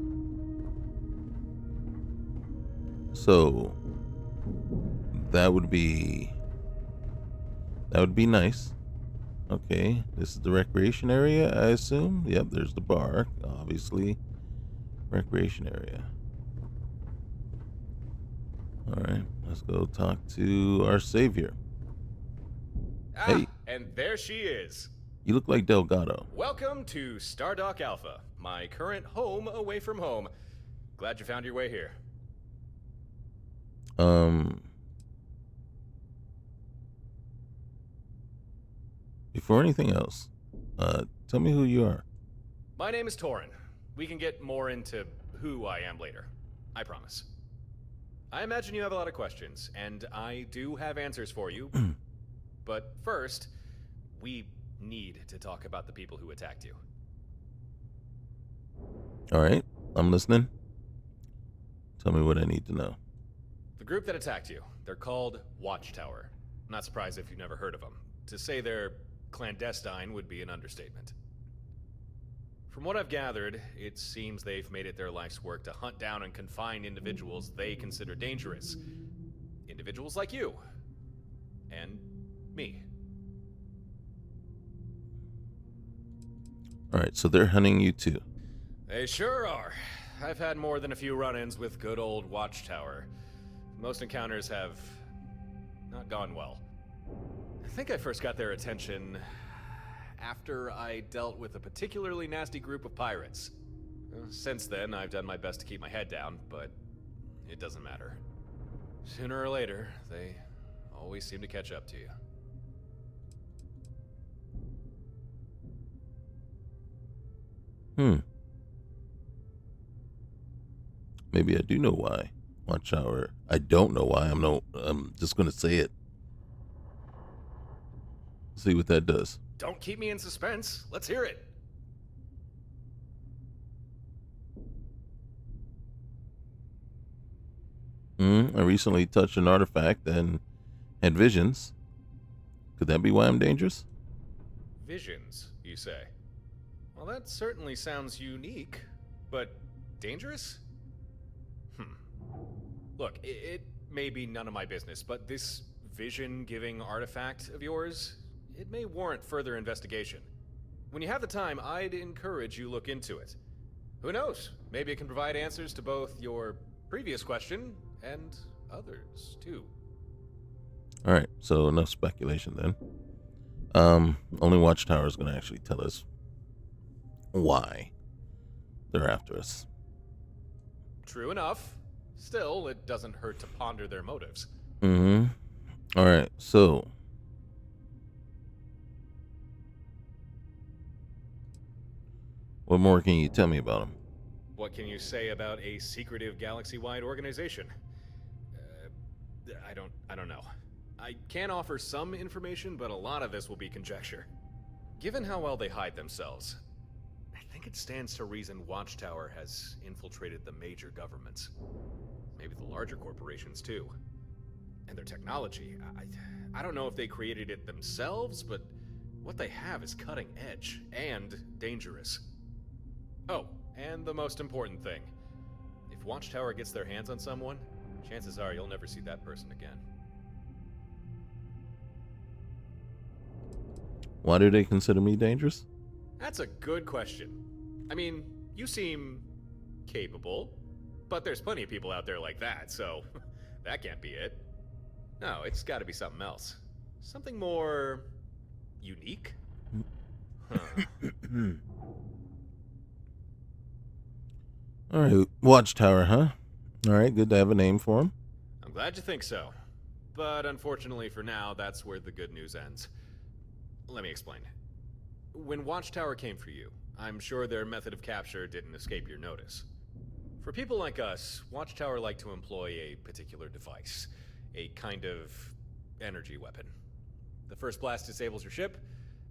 So that would be nice. Okay, this is the recreation area, I assume. Yep, there's the bar, obviously. Recreation area. All right, let's go talk to our savior. Hey, and there she is. you look like Delgado. Welcome to Stardock Alpha, my current home away from home. Glad you found your way here. Before anything else, tell me who you are. My name is Torin. We can get more into who I am later. I promise. I imagine you have a lot of questions, and I do have answers for you. But first, we need to talk about the people who attacked you. All right, I'm listening. Tell me what I need to know. The group that attacked you, they're called Watchtower. I'm not surprised if you've never heard of them. To say they're clandestine would be an understatement. From what I've gathered, it seems they've made it their life's work to hunt down and confine individuals they consider dangerous. Individuals like you. And me. All right, so they're hunting you too. They sure are. I've had more than a few run-ins with good old Watchtower. Most encounters have not gone well. I think I first got their attention after I dealt with a particularly nasty group of pirates. Since then, I've done my best to keep my head down, but it doesn't matter. Sooner or later, they always seem to catch up to you. Maybe I do know why. Watchtower. I don't know why. I'm just gonna say it. See what that does. Don't keep me in suspense. Let's hear it. I recently touched an artifact and had visions. Could that be why I'm dangerous? Visions, you say? Well, that certainly sounds unique, but dangerous? Look, it may be none of my business, but this vision-giving artifact of yours, it may warrant further investigation. When you have the time, I'd encourage you look into it. Who knows? Maybe it can provide answers to both your previous question and others, too. All right, so enough speculation then. Only Watchtower is going to actually tell us why they're after us. True enough. Still, it doesn't hurt to ponder their motives. All right, so what more can you tell me about them? What can you say about a secretive galaxy-wide organization? I don't know. I can offer some information, but a lot of this will be conjecture. Given how well they hide themselves, I think it stands to reason Watchtower has infiltrated the major governments. Maybe the larger corporations, too. And their technology, I don't know if they created it themselves, but what they have is cutting edge and dangerous. Oh, and the most important thing. If Watchtower gets their hands on someone, chances are you'll never see that person again. Why do they consider me dangerous? That's a good question. I mean, you seem capable, but there's plenty of people out there like that, so that can't be it. No, it's got to be something else. Something more unique? Huh. All right, Watchtower, huh? All right, good to have a name for him. I'm glad you think so. But unfortunately for now, that's where the good news ends. Let me explain. When Watchtower came for you, I'm sure their method of capture didn't escape your notice. For people like us, Watchtower like to employ a particular device, a kind of energy weapon. The first blast disables your ship,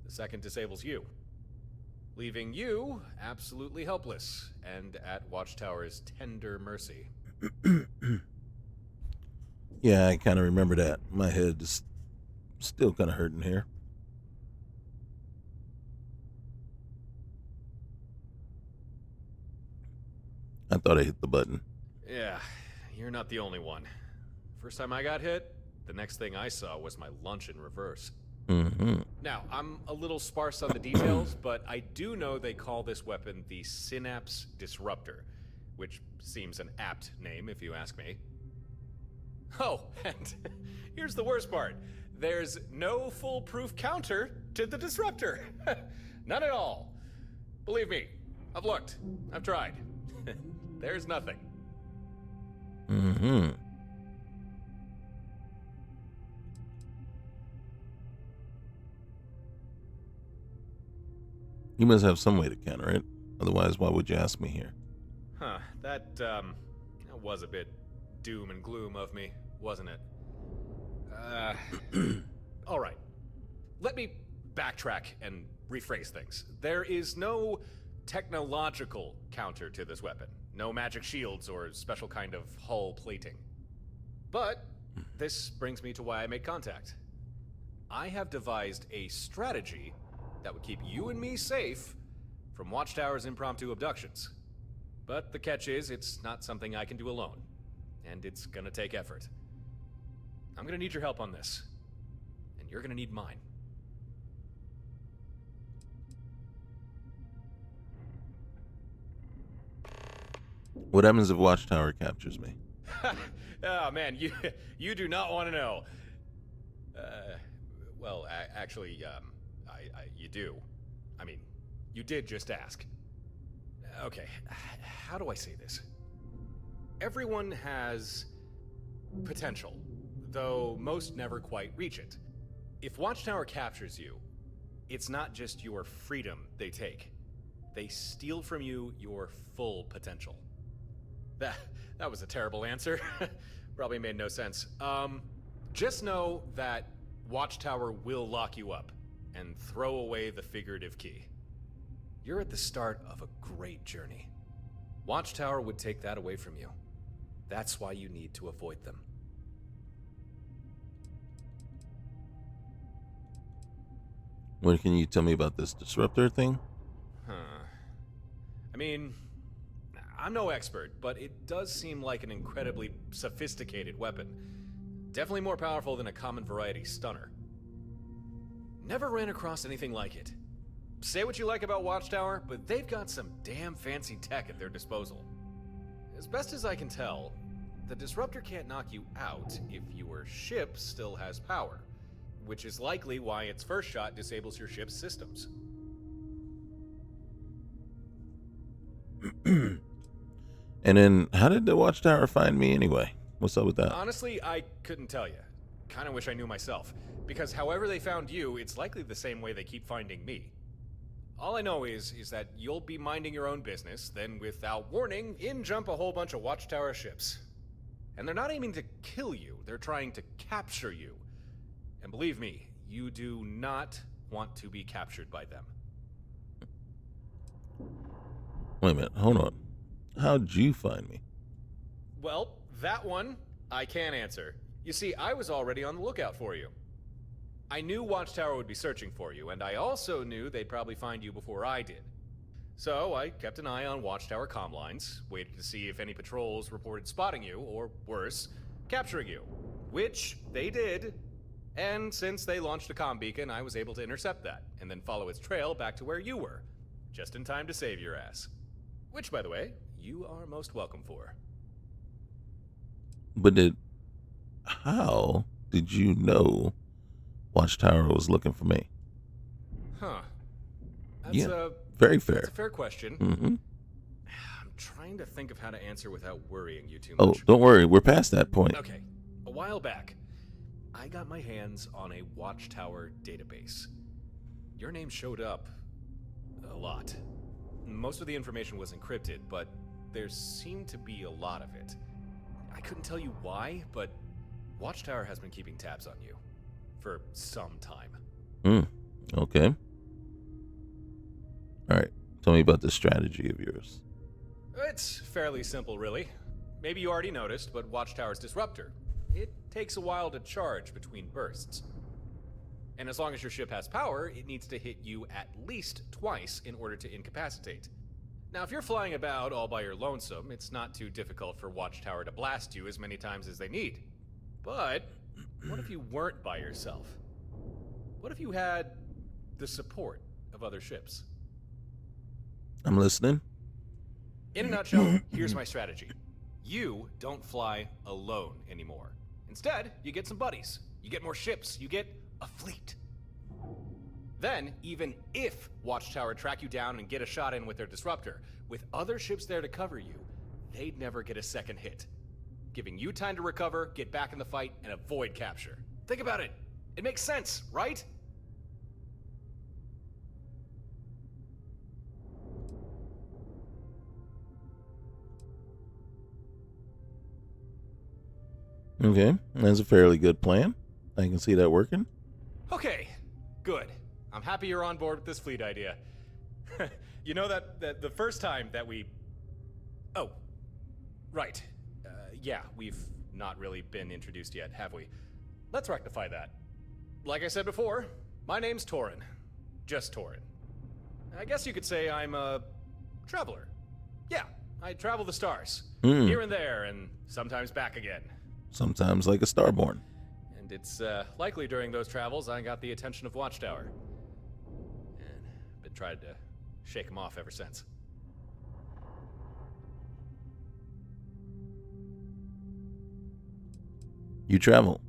the second disables you, leaving you absolutely helpless and at Watchtower's tender mercy. Yeah, I kind of remember that. My head is still kind of hurting here. I thought I hit the button. Yeah, you're not the only one. First time I got hit, the next thing I saw was my lunch in reverse. Now, I'm a little sparse on the details, but I do know they call this weapon the Synapse Disruptor, which seems an apt name if you ask me. Oh, and here's the worst part. There's no foolproof counter to the Disruptor. None at all. Believe me, I've looked. I've tried. There's nothing. You must have some way to counter it. Otherwise, why would you ask me here? Huh, that was a bit doom and gloom of me, wasn't it? All right. Let me backtrack and rephrase things. There is no technological counter to this weapon. No magic shields or special kind of hull plating. But this brings me to why I made contact. I have devised a strategy that would keep you and me safe from Watchtower's impromptu abductions. But the catch is, it's not something I can do alone. And it's gonna take effort. I'm gonna need your help on this. And you're gonna need mine. What happens if Watchtower captures me? Oh man, you do not want to know. Well, actually, you do. I mean, you did just ask. Okay, how do I say this? Everyone has potential, though most never quite reach it. If Watchtower captures you, it's not just your freedom they take. They steal from you your full potential. That was a terrible answer. Probably made no sense. Just know that Watchtower will lock you up and throw away the figurative key. You're at the start of a great journey. Watchtower would take that away from you. That's why you need to avoid them. What can you tell me about this disruptor thing? I mean, I'm no expert, but it does seem like an incredibly sophisticated weapon. Definitely more powerful than a common variety stunner. Never ran across anything like it. Say what you like about Watchtower, but they've got some damn fancy tech at their disposal. As best as I can tell, the disruptor can't knock you out if your ship still has power, which is likely why its first shot disables your ship's systems. And then, how did the Watchtower find me anyway? What's up with that? Honestly, I couldn't tell you. Kinda wish I knew myself. Because however they found you, it's likely the same way they keep finding me. All I know is that you'll be minding your own business, then without warning, in jump a whole bunch of Watchtower ships. And they're not aiming to kill you, they're trying to capture you. And believe me, you do not want to be captured by them. Wait a minute, hold on. How'd you find me? Well, that one, I can answer. You see, I was already on the lookout for you. I knew Watchtower would be searching for you, and I also knew they'd probably find you before I did. So I kept an eye on Watchtower comm lines, waited to see if any patrols reported spotting you, or worse, capturing you. Which they did, and since they launched a comm beacon, I was able to intercept that, and then follow its trail back to where you were, just in time to save your ass. Which, by the way, you are most welcome for. But how did you know Watchtower was looking for me? Huh. That's very fair. That's a fair question. Mm-hmm. I'm trying to think of how to answer without worrying you too Oh, much. don't worry. We're past that point. Okay. A while back, I got my hands on a Watchtower database. Your name showed up a lot. Most of the information was encrypted, but there seemed to be a lot of it. I couldn't tell you why, but Watchtower has been keeping tabs on you for some time. Okay. All right. Tell me about the strategy of yours. It's fairly simple, really. Maybe you already noticed, but Watchtower's disruptor. It takes a while to charge between bursts. And as long as your ship has power, it needs to hit you at least twice in order to incapacitate. Now, if you're flying about all by your lonesome, it's not too difficult for Watchtower to blast you as many times as they need. But what if you weren't by yourself? What if you had the support of other ships? I'm listening. In a nutshell, here's my strategy. You don't fly alone anymore. Instead, you get some buddies. You get more ships. You get a fleet. Then, even if Watchtower track you down and get a shot in with their disruptor, with other ships there to cover you, they'd never get a second hit, giving you time to recover, get back in the fight, and avoid capture. Think about it. It makes sense, right? Okay. That's a fairly good plan. I can see that working. Okay, good. I'm happy you're on board with this fleet idea. You know that the first time that we... Oh, right. Yeah, we've not really been introduced yet, have we? Let's rectify that. Like I said before, my name's Torin. Just Torin. I guess you could say I'm a traveler. Yeah, I travel the stars. Here and there, and sometimes back again. Sometimes like a starborn. And it's likely during those travels I got the attention of Watchtower. And been trying to shake him off ever since. You travel.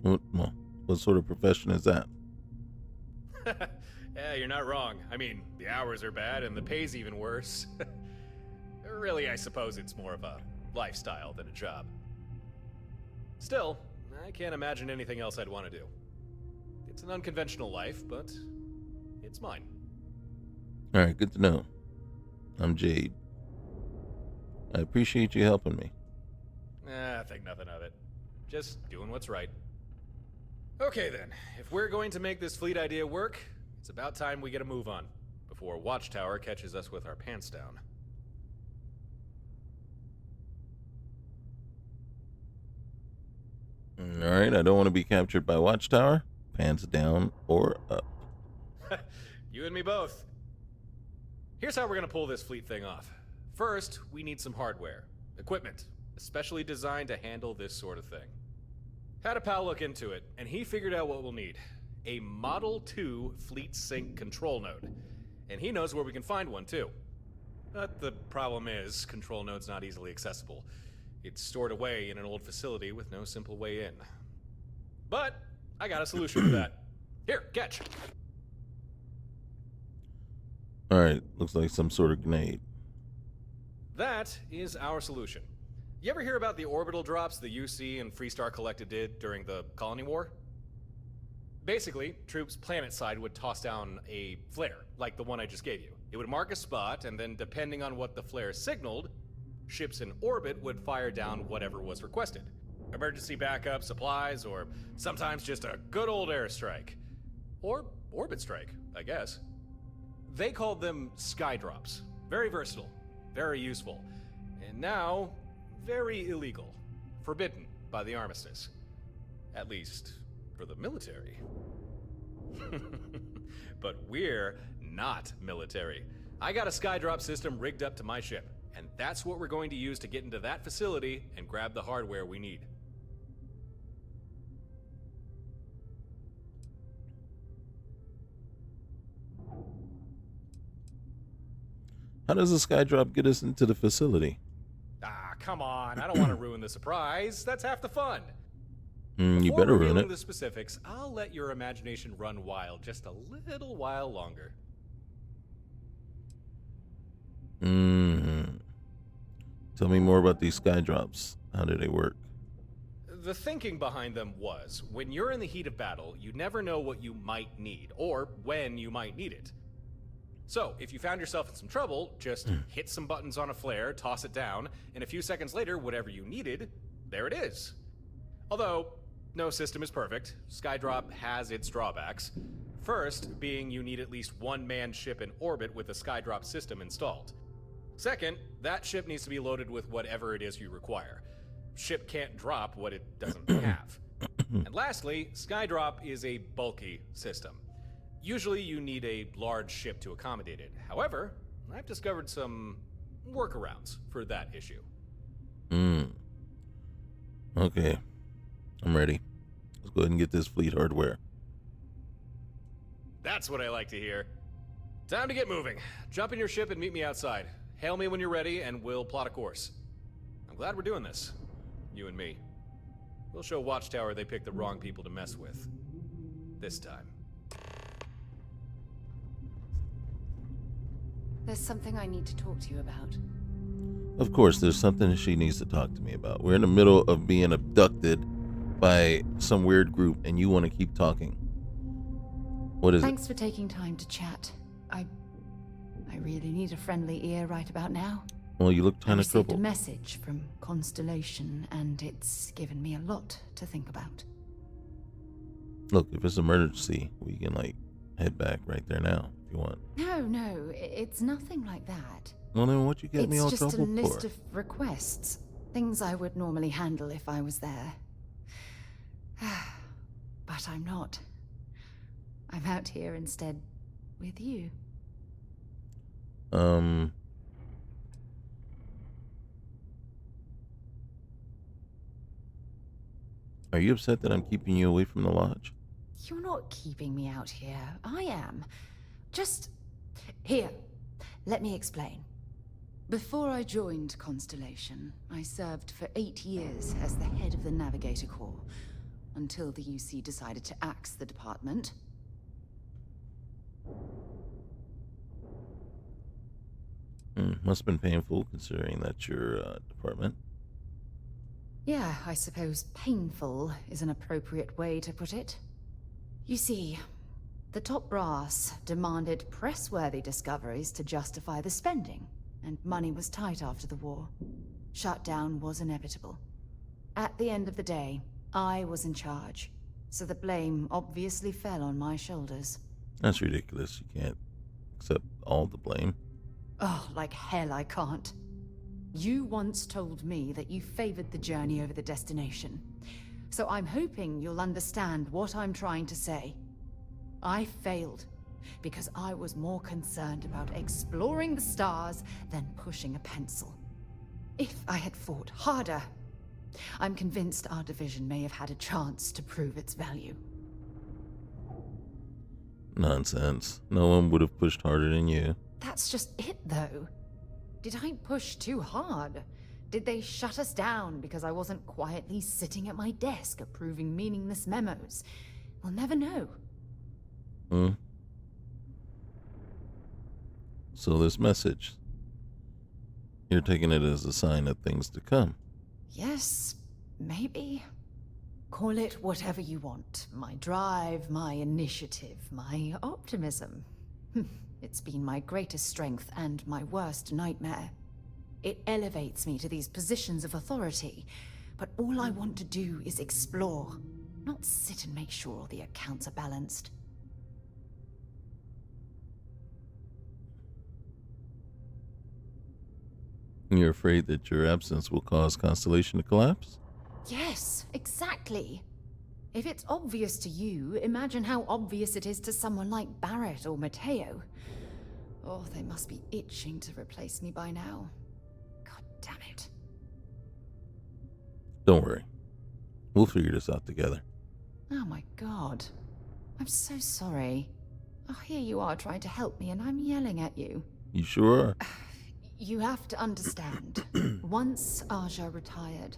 Well, what sort of profession is that? Yeah, you're not wrong. I mean, the hours are bad and the pay's even worse. Really, I suppose it's more of a lifestyle than a job. Still, I can't imagine anything else I'd want to do. It's an unconventional life, but it's mine. All right, good to know. I'm Jade. I appreciate you helping me. I think nothing of it. Just doing what's right. Okay then, if we're going to make this fleet idea work, it's about time we get a move on, before Watchtower catches us with our pants down. All right, I don't want to be captured by Watchtower. Pants down or up. You and me both. Here's how we're gonna pull this fleet thing off. First, we need some hardware. Equipment, especially designed to handle this sort of thing. Had a pal look into it, and he figured out what we'll need. A Model 2 Fleet Sync control node. And he knows where we can find one, too. But the problem is, control node's not easily accessible. It's stored away in an old facility with no simple way in. But I got a solution for that. Here, catch. All right, looks like some sort of grenade. That is our solution. You ever hear about the orbital drops the UC and Freestar Collective did during the Colony War? Basically, troops planet-side would toss down a flare, like the one I just gave you. It would mark a spot, and then depending on what the flare signaled, ships in orbit would fire down whatever was requested. Emergency backup, supplies, or sometimes just a good old airstrike. Or orbit strike, I guess. They called them Skydrops. Very versatile, very useful, and now very illegal. Forbidden by the armistice. At least, for the military. But we're not military. I got a Skydrop system rigged up to my ship, and that's what we're going to use to get into that facility and grab the hardware we need. How does a Skydrop get us into the facility? Ah, come on. I don't want to ruin the surprise. That's half the fun. You Before better ruin revealing it. the specifics, I'll let your imagination run wild just a little while longer. Tell me more about these Skydrops. How do they work? The thinking behind them was, when you're in the heat of battle, you never know what you might need, or when you might need it. So, if you found yourself in some trouble, just hit some buttons on a flare, toss it down, and a few seconds later, whatever you needed, there it is. Although, no system is perfect. Skydrop has its drawbacks. First, being you need at least one manned ship in orbit with a Skydrop system installed. Second, that ship needs to be loaded with whatever it is you require. Ship can't drop what it doesn't have. And lastly, Skydrop is a bulky system. Usually you need a large ship to accommodate it. However, I've discovered some workarounds for that issue. Okay. I'm ready. Let's go ahead and get this fleet hardware. That's what I like to hear. Time to get moving. Jump in your ship and meet me outside. Hail me when you're ready and we'll plot a course. I'm glad we're doing this. You and me. We'll show Watchtower they picked the wrong people to mess with. This time. There's something I need to talk to you about. Of course, there's something she needs to talk to me about. We're in the middle of being abducted by some weird group, and you want to keep talking. What is it? Thanks for taking time to chat. I really need a friendly ear right about now. Well, you look kind I of received a troubled. message from Constellation, and it's given me a lot to think about. Look, if it's an emergency, we can, head back right there now, if you want. No, it's nothing like that. Well, then what you get me all It's just a trouble list for? of requests. Things I would normally handle if I was there. But I'm not. I'm out here instead with you. Are you upset that I'm keeping you away from the lodge? You're not keeping me out here. I am. Just... Here, let me explain. Before I joined Constellation, I served for 8 years as the head of the Navigator Corps, until the UC decided to axe the department. Must have been painful, considering that's your department. Yeah, I suppose painful is an appropriate way to put it. You see, the top brass demanded press-worthy discoveries to justify the spending, and money was tight after the war. Shutdown was inevitable. At the end of the day, I was in charge, so the blame obviously fell on my shoulders. That's ridiculous. You can't accept all the blame. Oh, like hell I can't. You once told me that you favored the journey over the destination. So I'm hoping you'll understand what I'm trying to say. I failed because I was more concerned about exploring the stars than pushing a pencil. If I had fought harder, I'm convinced our division may have had a chance to prove its value. Nonsense. No one would have pushed harder than you. That's just it, though. Did I push too hard? Did they shut us down because I wasn't quietly sitting at my desk approving meaningless memos? We'll never know. So this message, you're taking it as a sign of things to come. Yes, maybe. Call it whatever you want. My drive, my initiative, my optimism. It's been my greatest strength and my worst nightmare. It elevates me to these positions of authority, but all I want to do is explore, not sit and make sure all the accounts are balanced. You're afraid that your absence will cause Constellation to collapse? Yes, exactly. If it's obvious to you, imagine how obvious it is to someone like Barrett or Mateo. Oh, they must be itching to replace me by now. God damn it. Don't worry. We'll figure this out together. Oh my god. I'm so sorry. Oh, here you are trying to help me and I'm yelling at you. You sure are? You have to understand. Once Aja retired,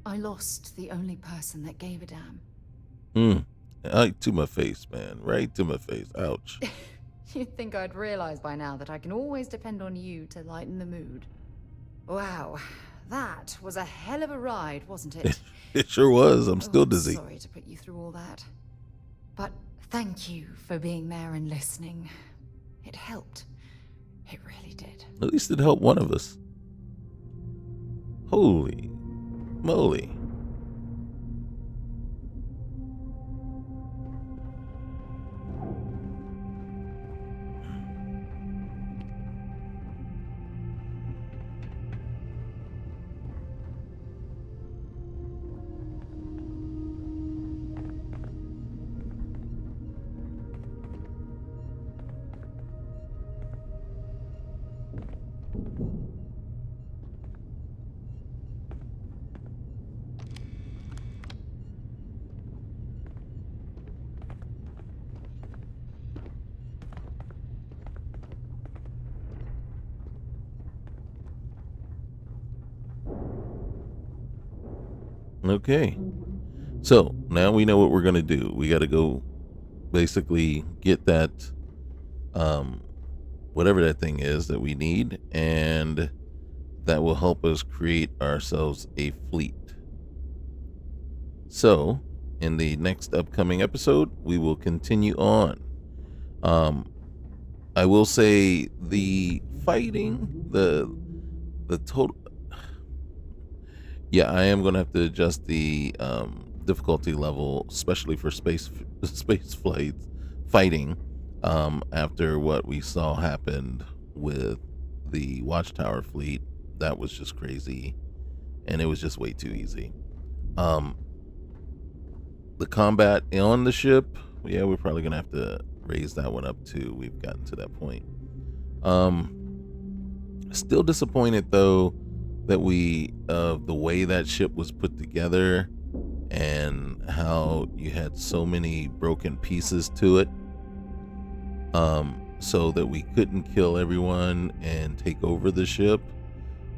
I lost the only person that gave a damn. Right to my face, man. Right to my face. Ouch. You'd think I'd realize by now that I can always depend on you to lighten the mood. Wow, that was a hell of a ride, wasn't it? It sure was. I'm still I'm dizzy. sorry to put you through all that. But thank you for being there and listening. It helped. It really did. At least it helped one of us. Holy moly. Okay. So now we know what we're going to do. We got to go basically get that, whatever that thing is that we need, and that will help us create ourselves a fleet. So in the next upcoming episode, we will continue on. I will say the fighting, the total. Yeah, I am going to have to adjust the difficulty level, especially for space flights fighting, after what we saw happened with the Watchtower fleet. That was just crazy, and it was just way too easy. The combat on the ship, yeah, we're probably going to have to raise that one up too. We've gotten to that point. Still disappointed though that the way that ship was put together and how you had so many broken pieces to it, so that we couldn't kill everyone and take over the ship.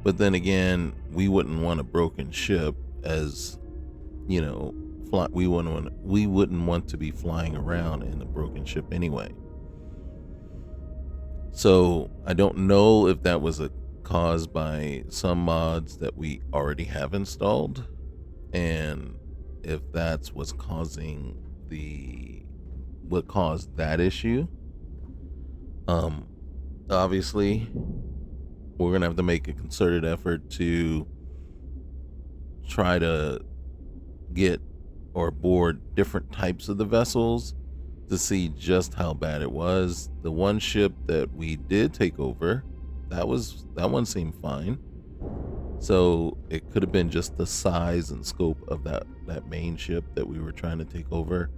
But then again, we wouldn't want a broken ship, as you know, we wouldn't want to be flying around in a broken ship anyway. So I don't know if that was caused by some mods that we already have installed, and if that's what caused that issue. Obviously we're gonna have to make a concerted effort to try to get or board different types of the vessels to see just how bad it was. The one ship that we did take over, that one seemed fine. So it could have been just the size and scope of that main ship that we were trying to take over,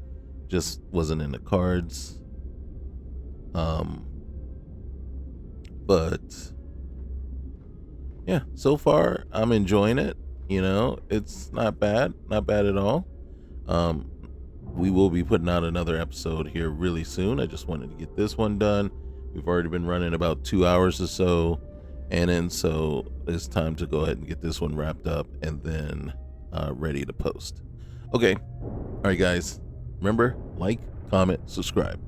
just wasn't in the cards. But yeah, so far I'm enjoying it. You know, it's not bad at all. We will be putting out another episode here really soon. I just wanted to get this one done. We've already been running about 2 hours or so, and then so it's time to go ahead and get this one wrapped up and then ready to post. Okay, all right guys, remember, like, comment, subscribe.